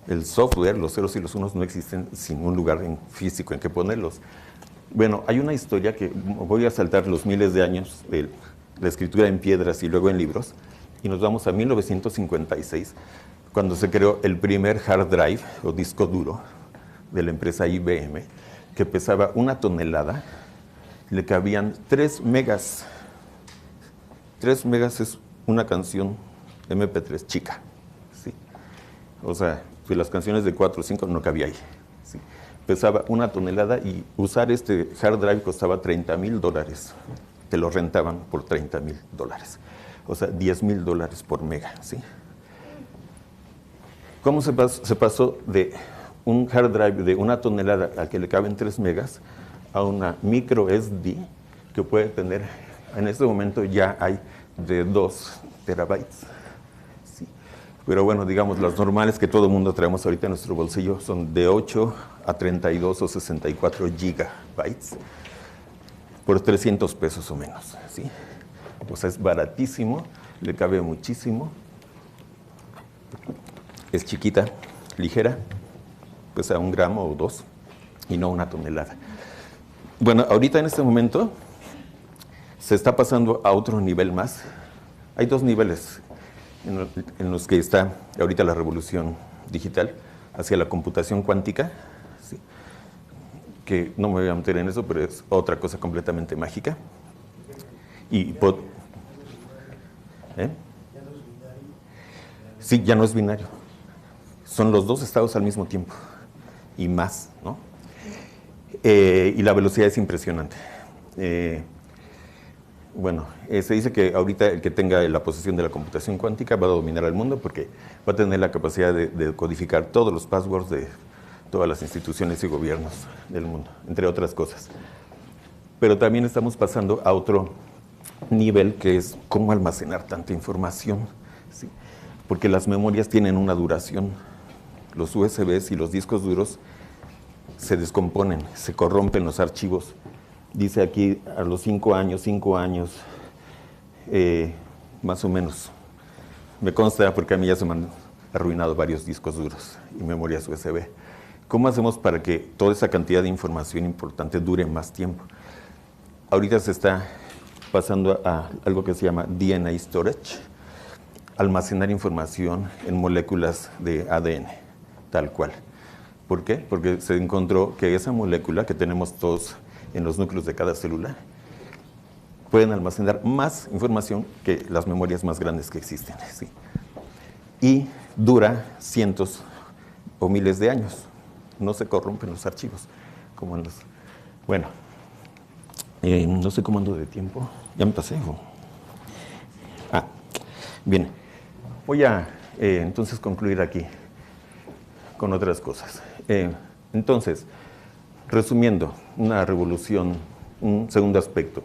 El software, los ceros y los unos no existen sin un lugar físico en que ponerlos. Bueno, hay una historia que voy a saltar los miles de años de la escritura en piedras y luego en libros, y nos vamos a 1956, cuando se creó el primer hard drive o disco duro de la empresa IBM, que pesaba 1 tonelada, le cabían 3 megas. 3 megas es una canción MP3 chica, ¿sí? O sea, pues las canciones de 4 o 5 no cabía ahí, ¿sí? Pesaba 1 tonelada y usar este hard drive costaba $30,000. Te lo rentaban por $30,000. O sea, $10,000 por mega, ¿sí? ¿Cómo se pasó de un hard drive de 1 tonelada al que le caben 3 megas a una micro SD que puede tener, en este momento ya hay de 2 terabytes? ¿Sí? Pero bueno, digamos, las normales que todo el mundo traemos ahorita en nuestro bolsillo son de 8 a 32 o 64 gigabytes por 300 pesos o menos, ¿sí? O sea, es baratísimo, le cabe muchísimo, es chiquita, ligera, pesa 1 gramo o 2 y no 1 tonelada. Bueno, ahorita en este momento se está pasando a otro nivel más. Hay 2 niveles en los que está ahorita la revolución digital, hacia la computación cuántica, ¿sí? Que no me voy a meter en eso, pero es otra cosa completamente mágica. Y sí, ya no es binario. Son los 2 estados al mismo tiempo y más, ¿no? Y la velocidad es impresionante. Bueno, se dice que ahorita el que tenga la posesión de la computación cuántica va a dominar al mundo porque va a tener la capacidad de codificar todos los passwords de todas las instituciones y gobiernos del mundo, entre otras cosas. Pero también estamos pasando a otro nivel, que es cómo almacenar tanta información, ¿sí? Porque las memorias tienen una duración. Los USBs y los discos duros se descomponen, se corrompen los archivos. Dice aquí a los 5 años, más o menos. Me consta porque a mí ya se me han arruinado varios discos duros y memorias USB. ¿Cómo hacemos para que toda esa cantidad de información importante dure más tiempo? Ahorita se está pasando a algo que se llama DNA storage, almacenar información en moléculas de ADN, tal cual. ¿Por qué? Porque se encontró que esa molécula que tenemos todos en los núcleos de cada célula pueden almacenar más información que las memorias más grandes que existen, ¿sí? Y dura cientos o miles de años. No se corrompen los archivos como en los... Bueno, no sé cómo ando de tiempo. Ya me pasé. Bien. Voy a entonces concluir aquí con otras cosas. Entonces, resumiendo, una revolución, un segundo aspecto,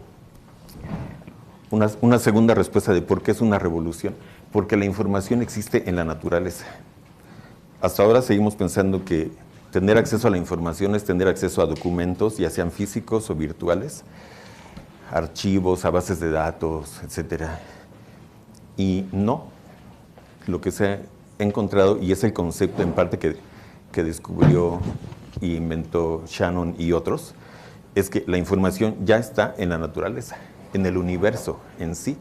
una segunda respuesta de por qué es una revolución, porque la información existe en la naturaleza. Hasta ahora seguimos pensando que tener acceso a la información es tener acceso a documentos, ya sean físicos o virtuales, archivos, a bases de datos, etcétera. Y no, lo que se ha encontrado, y es el concepto en parte que descubrió y inventó Shannon y otros, es que la información ya está en la naturaleza, en el universo en sí.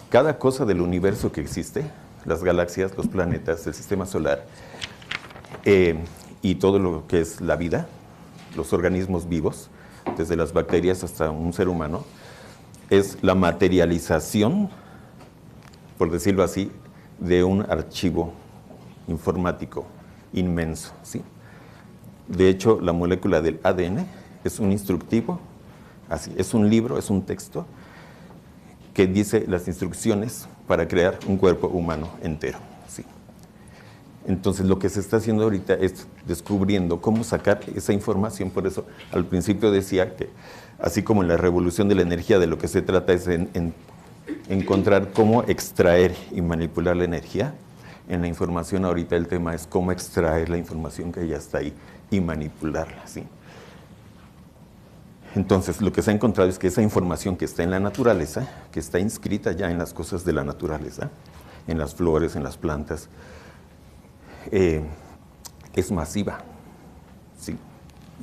Cada cosa del universo que existe, las galaxias, los planetas, el sistema solar, y todo lo que es la vida, los organismos vivos, desde las bacterias hasta un ser humano, es la materialización, por decirlo así, de un archivo informático inmenso, ¿sí? De hecho, la molécula del ADN es un instructivo, así, es un libro, es un texto que dice las instrucciones para crear un cuerpo humano entero. ¿Sí? Entonces, lo que se está haciendo ahorita es descubriendo cómo sacar esa información. Por eso, al principio decía que, así como en la revolución de la energía, de lo que se trata es en encontrar cómo extraer y manipular la energía. En la información ahorita el tema es cómo extraer la información que ya está ahí y manipularla, ¿sí? Entonces, lo que se ha encontrado es que esa información que está en la naturaleza, que está inscrita ya en las cosas de la naturaleza, en las flores, en las plantas, es masiva, ¿sí?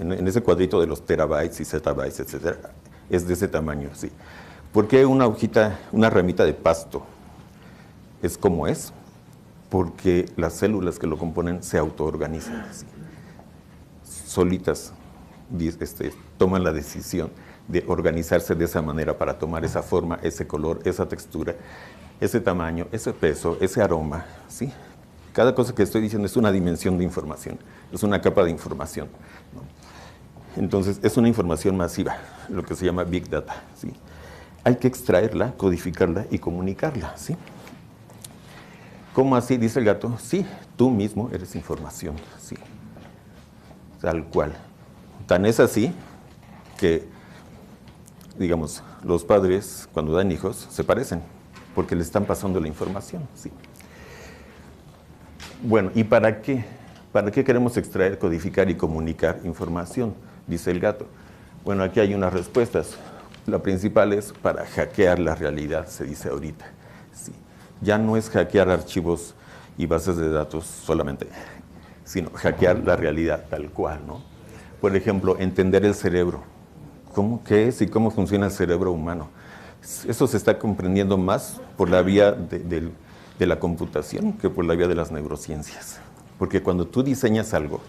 En ese cuadrito de los terabytes y zettabytes, etcétera, es de ese tamaño, ¿sí? ¿Por qué una hojita, una ramita de pasto es como es? Porque las células que lo componen se autoorganizan, ¿sí? Solitas toman la decisión de organizarse de esa manera para tomar esa forma, ese color, esa textura, ese tamaño, ese peso, ese aroma, ¿sí? Cada cosa que estoy diciendo es una dimensión de información, es una capa de información, ¿no? Entonces, es una información masiva, lo que se llama Big Data, ¿sí? Hay que extraerla, codificarla y comunicarla, ¿sí? ¿Cómo así? Dice el gato. Sí, tú mismo eres información, ¿sí? Tal cual. Tan es así que, digamos, los padres, cuando dan hijos, se parecen, porque le están pasando la información, ¿sí? Bueno, ¿y para qué? ¿Para qué queremos extraer, codificar y comunicar información? Dice el gato. Bueno, aquí hay unas respuestas. La principal es para hackear la realidad, se dice ahorita, ¿sí? Ya no es hackear archivos y bases de datos solamente, sino hackear la realidad tal cual, ¿no? Por ejemplo, entender el cerebro. ¿Qué es y cómo funciona el cerebro humano? Eso se está comprendiendo más por la vía de la computación que por la vía de las neurociencias. Porque cuando tú diseñas algo,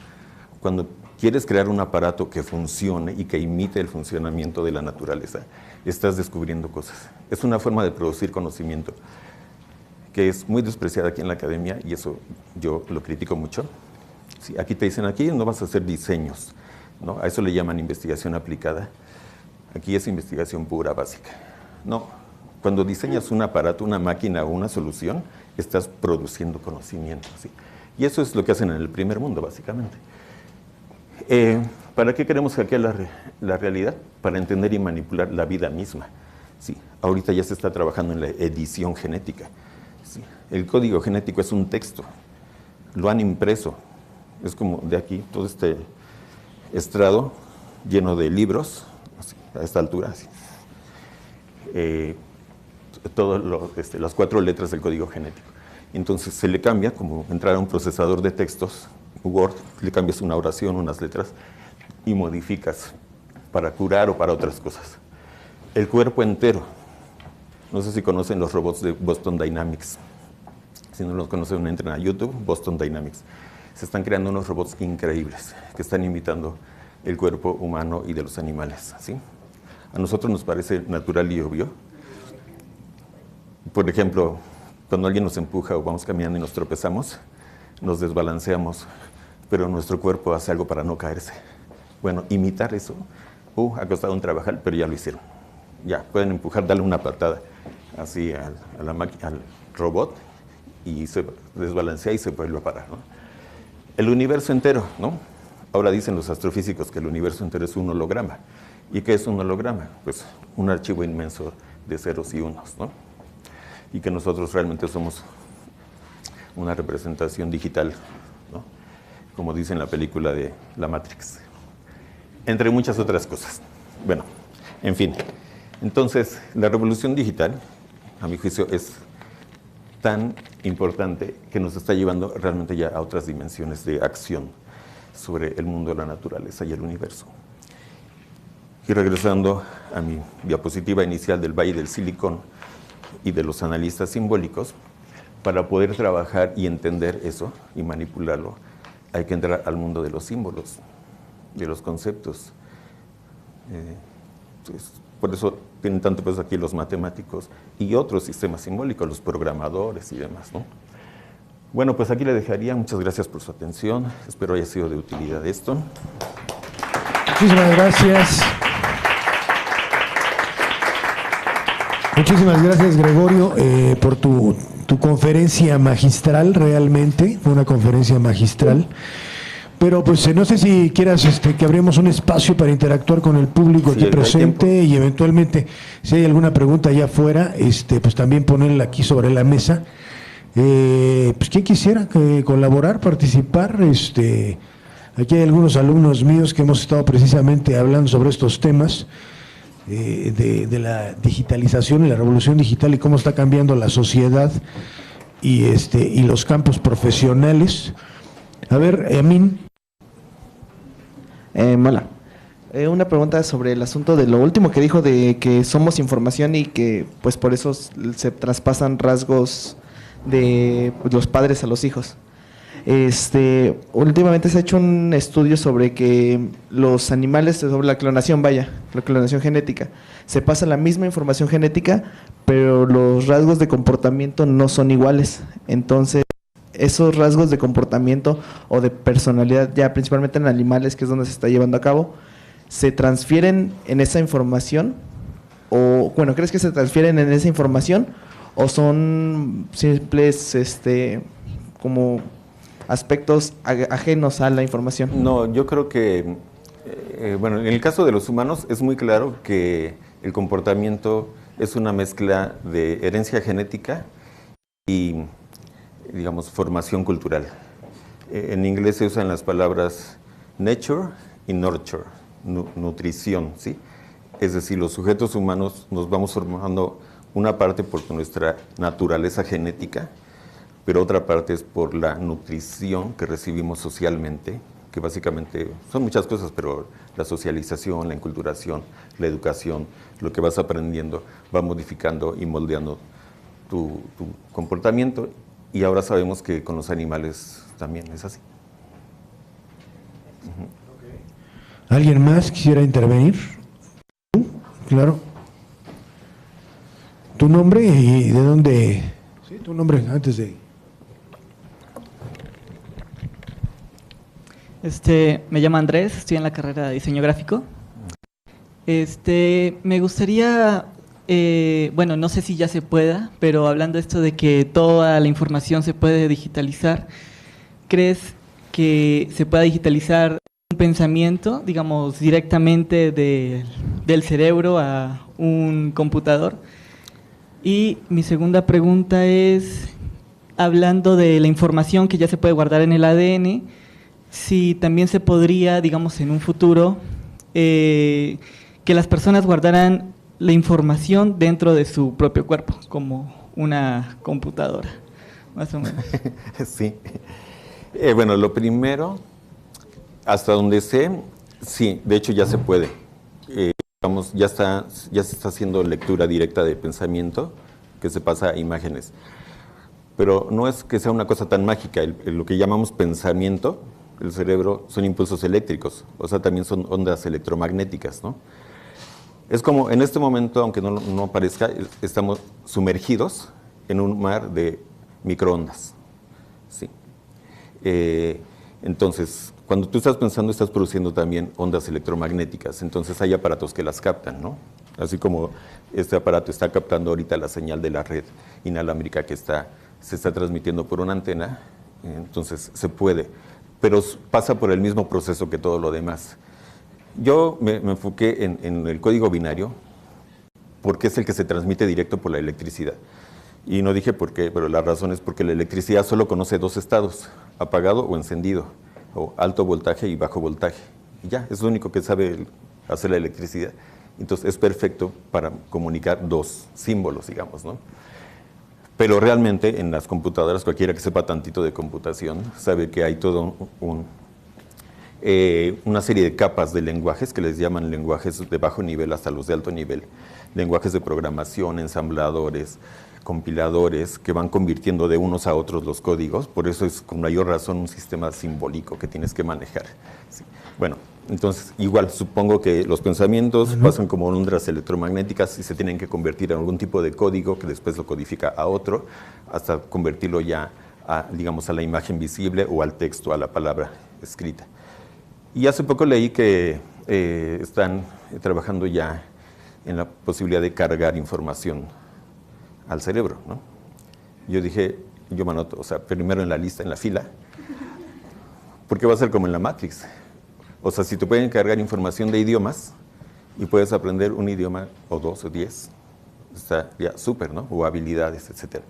cuando quieres crear un aparato que funcione y que imite el funcionamiento de la naturaleza, estás descubriendo cosas. Es una forma de producir conocimiento que es muy despreciada aquí en la academia, y eso yo lo critico mucho. Sí, aquí te dicen, aquí no vas a hacer diseños, ¿no? A eso le llaman investigación aplicada. Aquí es investigación pura, básica. No, cuando diseñas un aparato, una máquina o una solución, estás produciendo conocimiento, ¿sí? Y eso es lo que hacen en el primer mundo, básicamente. ¿Para qué queremos hackear la realidad? Para entender y manipular la vida misma, ¿sí? Ahorita ya se está trabajando en la edición genética, ¿sí? El código genético es un texto, lo han impreso, es como de aquí, todo este estrado lleno de libros, así, a esta altura, así. Todas las 4 letras del código genético. Entonces se le cambia, como entrar a un procesador de textos, Word, le cambias una oración, unas letras, y modificas para curar o para otras cosas. El cuerpo entero. No sé si conocen los robots de Boston Dynamics. Si no los conocen, entren a YouTube, Boston Dynamics. Se están creando unos robots increíbles que están imitando el cuerpo humano y de los animales, ¿sí? A nosotros nos parece natural y obvio. Por ejemplo, cuando alguien nos empuja o vamos caminando y nos tropezamos, nos desbalanceamos, pero nuestro cuerpo hace algo para no caerse. Bueno, imitar eso, ha costado un trabajar, pero ya lo hicieron. Ya, pueden empujar, darle una patada así al robot y se desbalancea y se vuelve a parar, ¿no? El universo entero, ¿no? Ahora dicen los astrofísicos que el universo entero es un holograma. ¿Y qué es un holograma? Pues un archivo inmenso de ceros y unos, ¿no? Y que nosotros realmente somos una representación digital, ¿no? Como dice en la película de La Matrix, entre muchas otras cosas. Bueno, en fin. Entonces, la revolución digital, a mi juicio, es tan importante que nos está llevando realmente ya a otras dimensiones de acción sobre el mundo de la naturaleza y el universo. Y regresando a mi diapositiva inicial del Valle del Silicón y de los analistas simbólicos, para poder trabajar y entender eso y manipularlo, hay que entrar al mundo de los símbolos, de los conceptos. Por eso tienen tanto peso aquí los matemáticos y otros sistemas simbólicos, los programadores y demás, ¿no? Bueno, pues aquí le dejaría. Muchas gracias por su atención. Espero haya sido de utilidad esto. Muchísimas gracias. Muchísimas gracias, Gregorio, por tu conferencia magistral, realmente, fue una conferencia magistral. Pero pues no sé si quieras que abramos un espacio para interactuar con el público aquí presente y eventualmente si hay alguna pregunta allá afuera, pues también ponerla aquí sobre la mesa. Pues quien quisiera colaborar, participar, aquí hay algunos alumnos míos que hemos estado precisamente hablando sobre estos temas de la digitalización y la revolución digital y cómo está cambiando la sociedad y los campos profesionales. A ver, Amin. Hola. Una pregunta sobre el asunto de lo último que dijo de que somos información y que pues por eso se traspasan rasgos de los padres a los hijos. Últimamente se ha hecho un estudio sobre que los animales, sobre la clonación, la clonación genética, se pasa la misma información genética, pero los rasgos de comportamiento no son iguales. Entonces, esos rasgos de comportamiento o de personalidad, ya principalmente en animales, que es donde se está llevando a cabo, ¿se transfieren en esa información? O, bueno, ¿crees que se transfieren en esa información? ¿O son simples, como aspectos ajenos a la información? No, yo creo que, bueno, en el caso de los humanos es muy claro que el comportamiento es una mezcla de herencia genética y, digamos, formación cultural. En inglés se usan las palabras nature y nurture, nutrición, ¿sí? Es decir, los sujetos humanos nos vamos formando una parte por nuestra naturaleza genética, pero otra parte es por la nutrición que recibimos socialmente, que básicamente son muchas cosas, pero la socialización, la enculturación, la educación, lo que vas aprendiendo va modificando y moldeando tu comportamiento. Y ahora sabemos que con los animales también es así. ¿Alguien más quisiera intervenir? Claro. ¿Tu nombre y de dónde? Sí, tu nombre antes de... Me llamo Andrés, estoy en la carrera de diseño gráfico. Me gustaría, bueno, no sé si ya se pueda, pero hablando esto de que toda la información se puede digitalizar, ¿crees que se pueda digitalizar un pensamiento, digamos, directamente del cerebro a un computador? Y mi segunda pregunta es, hablando de la información que ya se puede guardar en el ADN, si también se podría, digamos, en un futuro, que las personas guardaran la información dentro de su propio cuerpo, como una computadora, más o menos. Sí. Bueno, lo primero, hasta donde sé, sí, de hecho ya se puede. Digamos, ya se está haciendo lectura directa de pensamiento, que se pasa a imágenes. Pero no es que sea una cosa tan mágica, lo que llamamos pensamiento, el cerebro, son impulsos eléctricos, o sea, también son ondas electromagnéticas, ¿no? Es como, en este momento, aunque no parezca, estamos sumergidos en un mar de microondas, ¿sí? Entonces, cuando tú estás pensando, estás produciendo también ondas electromagnéticas, entonces hay aparatos que las captan, ¿no? Así como este aparato está captando ahorita la señal de la red inalámbrica que se está transmitiendo por una antena, entonces se puede, pero pasa por el mismo proceso que todo lo demás. Yo me enfoqué en el código binario porque es el que se transmite directo por la electricidad. Y no dije por qué, pero la razón es porque la electricidad solo conoce dos estados, apagado o encendido, o alto voltaje y bajo voltaje. Y ya, es lo único que sabe hacer la electricidad. Entonces es perfecto para comunicar dos símbolos, digamos, ¿no? Pero realmente en las computadoras, cualquiera que sepa tantito de computación, sabe que hay todo una serie de capas de lenguajes que les llaman lenguajes de bajo nivel hasta los de alto nivel. Lenguajes de programación, ensambladores, compiladores, que van convirtiendo de unos a otros los códigos. Por eso es con mayor razón un sistema simbólico que tienes que manejar. Sí. Bueno, entonces igual supongo que los pensamientos pasan como ondas electromagnéticas y se tienen que convertir en algún tipo de código que después lo codifica a otro hasta convertirlo ya digamos, a la imagen visible o al texto, a la palabra escrita. Y hace poco leí que están trabajando ya en la posibilidad de cargar información al cerebro, ¿no? Yo dije, yo me anoto, o sea, primero en la lista, en la fila, porque va a ser como en la Matrix. O sea, si te pueden cargar información de idiomas y puedes aprender un idioma o 2 o 10, está ya súper, ¿no? O habilidades, etcétera.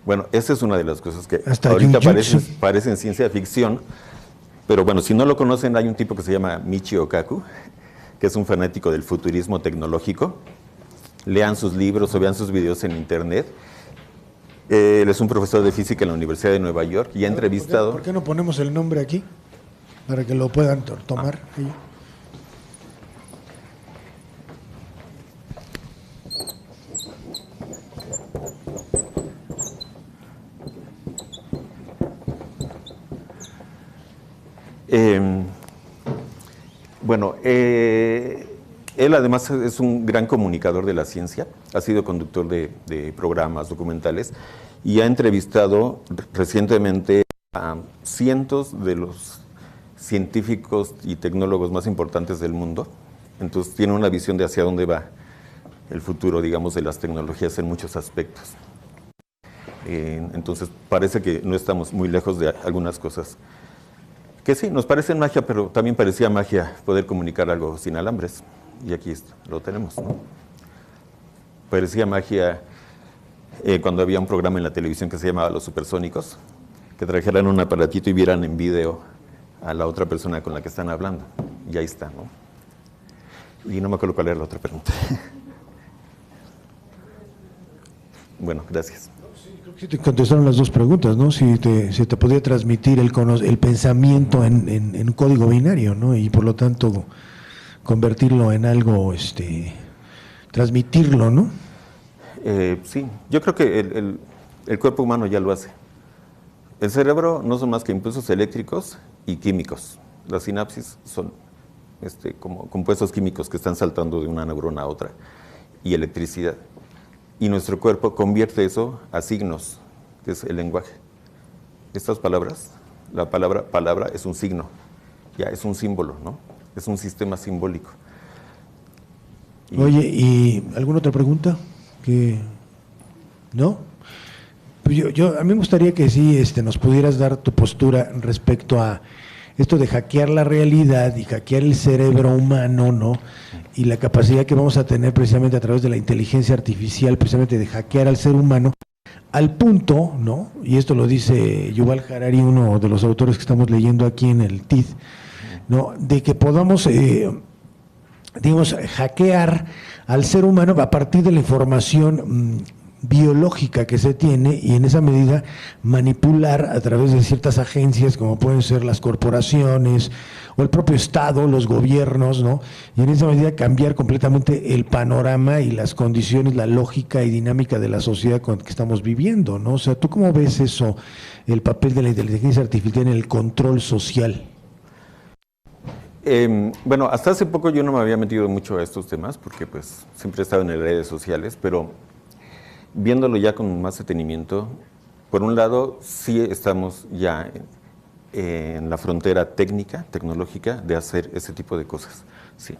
Bueno, esa es una de las cosas que hasta ahorita parecen ciencia ficción, pero bueno, si no lo conocen, hay un tipo que se llama Michio Kaku, que es un fanático del futurismo tecnológico. Lean sus libros o vean sus videos en internet. Él es un profesor de física en la Universidad de Nueva York y ha entrevistado... ¿Por qué no ponemos el nombre aquí? Para que lo puedan tomar. Bueno, él además es un gran comunicador de la ciencia, ha sido conductor de programas documentales y ha entrevistado recientemente a cientos de los científicos y tecnólogos más importantes del mundo. Entonces tiene una visión de hacia dónde va el futuro, digamos, de las tecnologías en muchos aspectos. Entonces parece que no estamos muy lejos de algunas cosas que sí, nos parecen magia, pero también parecía magia poder comunicar algo sin alambres. Y aquí lo tenemos, ¿no? Parecía magia cuando había un programa en la televisión que se llamaba Los Supersónicos, que trajeran un aparatito y vieran en video a la otra persona con la que están hablando. Y ahí está, ¿no? Y no me acuerdo cuál era la otra pregunta. Bueno, gracias. Sí, te contestaron las dos preguntas, ¿no? Si te podía transmitir el pensamiento en código binario, ¿no? Y por lo tanto convertirlo en algo, transmitirlo, ¿no? Sí, yo creo que el cuerpo humano ya lo hace. El cerebro no son más que impulsos eléctricos y químicos. Las sinapsis son como compuestos químicos que están saltando de una neurona a otra, y electricidad. Y nuestro cuerpo convierte eso a signos, que es el lenguaje. Estas palabras, la palabra es un signo, ya es un símbolo, ¿no? Es un sistema simbólico. Oye, ¿y alguna otra pregunta? ¿No? Pues a mí me gustaría que sí nos pudieras dar tu postura respecto a esto de hackear la realidad y hackear el cerebro humano, ¿no? Y la capacidad que vamos a tener precisamente a través de la inteligencia artificial, precisamente de hackear al ser humano, al punto, ¿no? Y esto lo dice Yuval Harari, uno de los autores que estamos leyendo aquí en el TID, ¿no? De que podamos, digamos, hackear al ser humano a partir de la información biológica que se tiene y en esa medida manipular a través de ciertas agencias como pueden ser las corporaciones o el propio Estado, los gobiernos, ¿no? Y en esa medida cambiar completamente el panorama y las condiciones, la lógica y dinámica de la sociedad con que estamos viviendo, ¿no? O sea, ¿tú cómo ves eso, el papel de la inteligencia artificial en el control social? Bueno, hasta hace poco yo no me había metido mucho a estos temas porque pues siempre he estado en las redes sociales, pero viéndolo ya con más detenimiento, por un lado sí estamos ya en la frontera tecnológica de hacer ese tipo de cosas. Sí.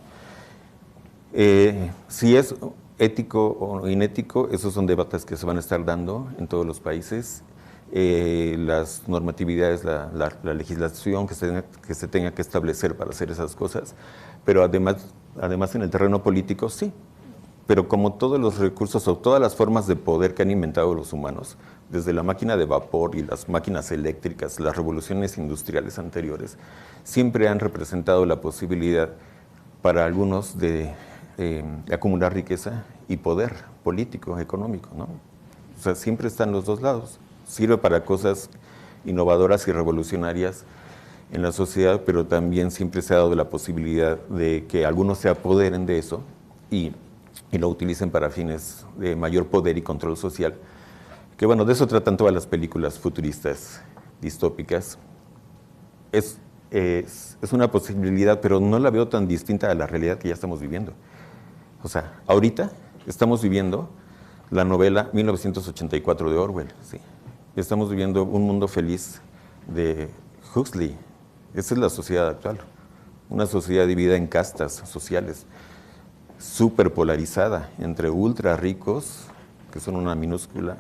Si es ético o inético, esos son debates que se van a estar dando en todos los países. Las normatividades, la legislación que se tenga que establecer para hacer esas cosas, pero además en el terreno político sí. Pero como todos los recursos o todas las formas de poder que han inventado los humanos, desde la máquina de vapor y las máquinas eléctricas, las revoluciones industriales anteriores, siempre han representado la posibilidad para algunos de acumular riqueza y poder político, económico, ¿no? O sea, siempre están los dos lados. Sirve para cosas innovadoras y revolucionarias en la sociedad, pero también siempre se ha dado la posibilidad de que algunos se apoderen de eso y lo utilicen para fines de mayor poder y control social. Que bueno, de eso tratan todas las películas futuristas, distópicas. Es una posibilidad, pero no la veo tan distinta a la realidad que ya estamos viviendo. O sea, ahorita estamos viviendo la novela 1984 de Orwell, ¿sí? Estamos viviendo un mundo feliz de Huxley. Esa es la sociedad actual, una sociedad dividida en castas sociales, súper polarizada entre ultra ricos, que son una minúscula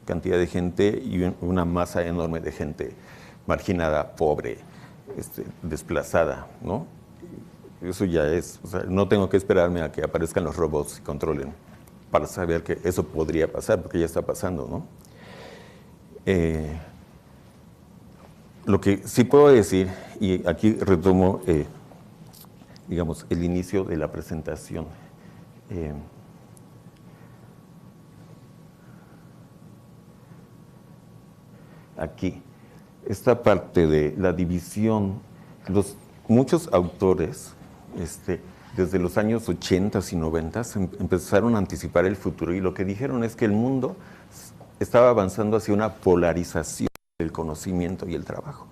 cantidad de gente y una masa enorme de gente marginada, pobre, desplazada, ¿no? Eso ya es, o sea, no tengo que esperarme a que aparezcan los robots y controlen para saber que eso podría pasar, porque ya está pasando, ¿no? Lo que sí puedo decir, y aquí retomo, digamos, el inicio de la presentación. Aquí, esta parte de la división, muchos autores, desde los años 80 y 90 empezaron a anticipar el futuro y lo que dijeron es que el mundo estaba avanzando hacia una polarización del conocimiento y el trabajo.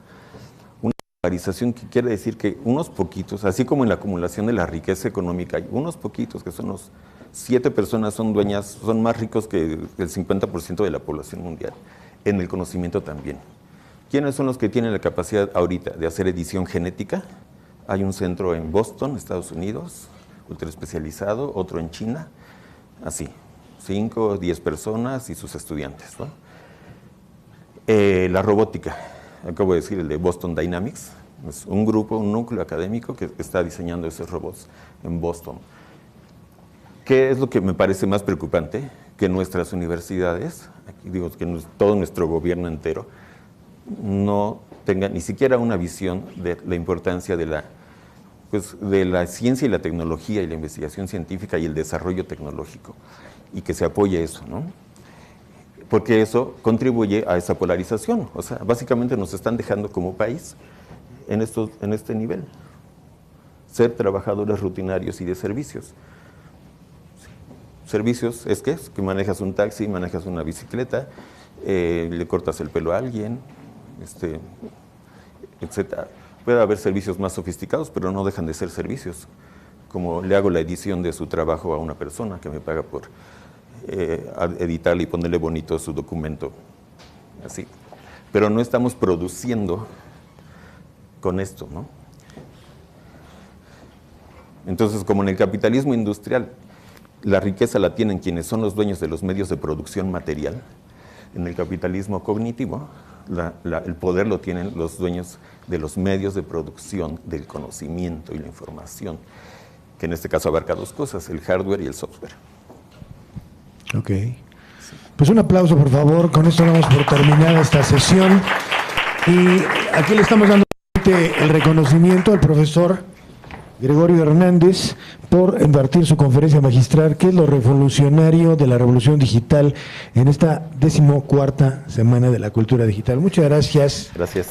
Una polarización que quiere decir que unos poquitos, así como en la acumulación de la riqueza económica, hay unos poquitos que son los 7 personas son dueñas, son más ricos que el 50% de la población mundial. En el conocimiento también. ¿Quiénes son los que tienen la capacidad ahorita de hacer edición genética? Hay un centro en Boston, Estados Unidos, ultra especializado, otro en China, así, 5 o 10 personas y sus estudiantes, ¿no? La robótica, acabo de decir, el de Boston Dynamics, es un grupo, un núcleo académico que está diseñando esos robots en Boston. ¿Qué es lo que me parece más preocupante? Que nuestras universidades, aquí digo que todo nuestro gobierno entero, no tenga ni siquiera una visión de la importancia de la ciencia y la tecnología y la investigación científica y el desarrollo tecnológico, y que se apoye eso, ¿no? Porque eso contribuye a esa polarización, o sea, básicamente nos están dejando como país en este nivel, ser trabajadores rutinarios y de servicios. Servicios es que manejas un taxi, manejas una bicicleta, le cortas el pelo a alguien, etcétera. Puede haber servicios más sofisticados, pero no dejan de ser servicios. Como le hago la edición de su trabajo a una persona que me paga por editarle y ponerle bonito su documento, así. Pero no estamos produciendo con esto, ¿no? Entonces, como en el capitalismo industrial, la riqueza la tienen quienes son los dueños de los medios de producción material. En el capitalismo cognitivo, el poder lo tienen los dueños de los medios de producción del conocimiento y la información, que en este caso abarca 2 cosas, el hardware y el software. Ok. Pues un aplauso, por favor. Con esto damos por terminada esta sesión. Y aquí le estamos dando el reconocimiento al profesor Gregorio Hernández por impartir su conferencia magistral, que es lo revolucionario de la revolución digital en esta 14ª Semana de la Cultura Digital. Muchas gracias. Gracias.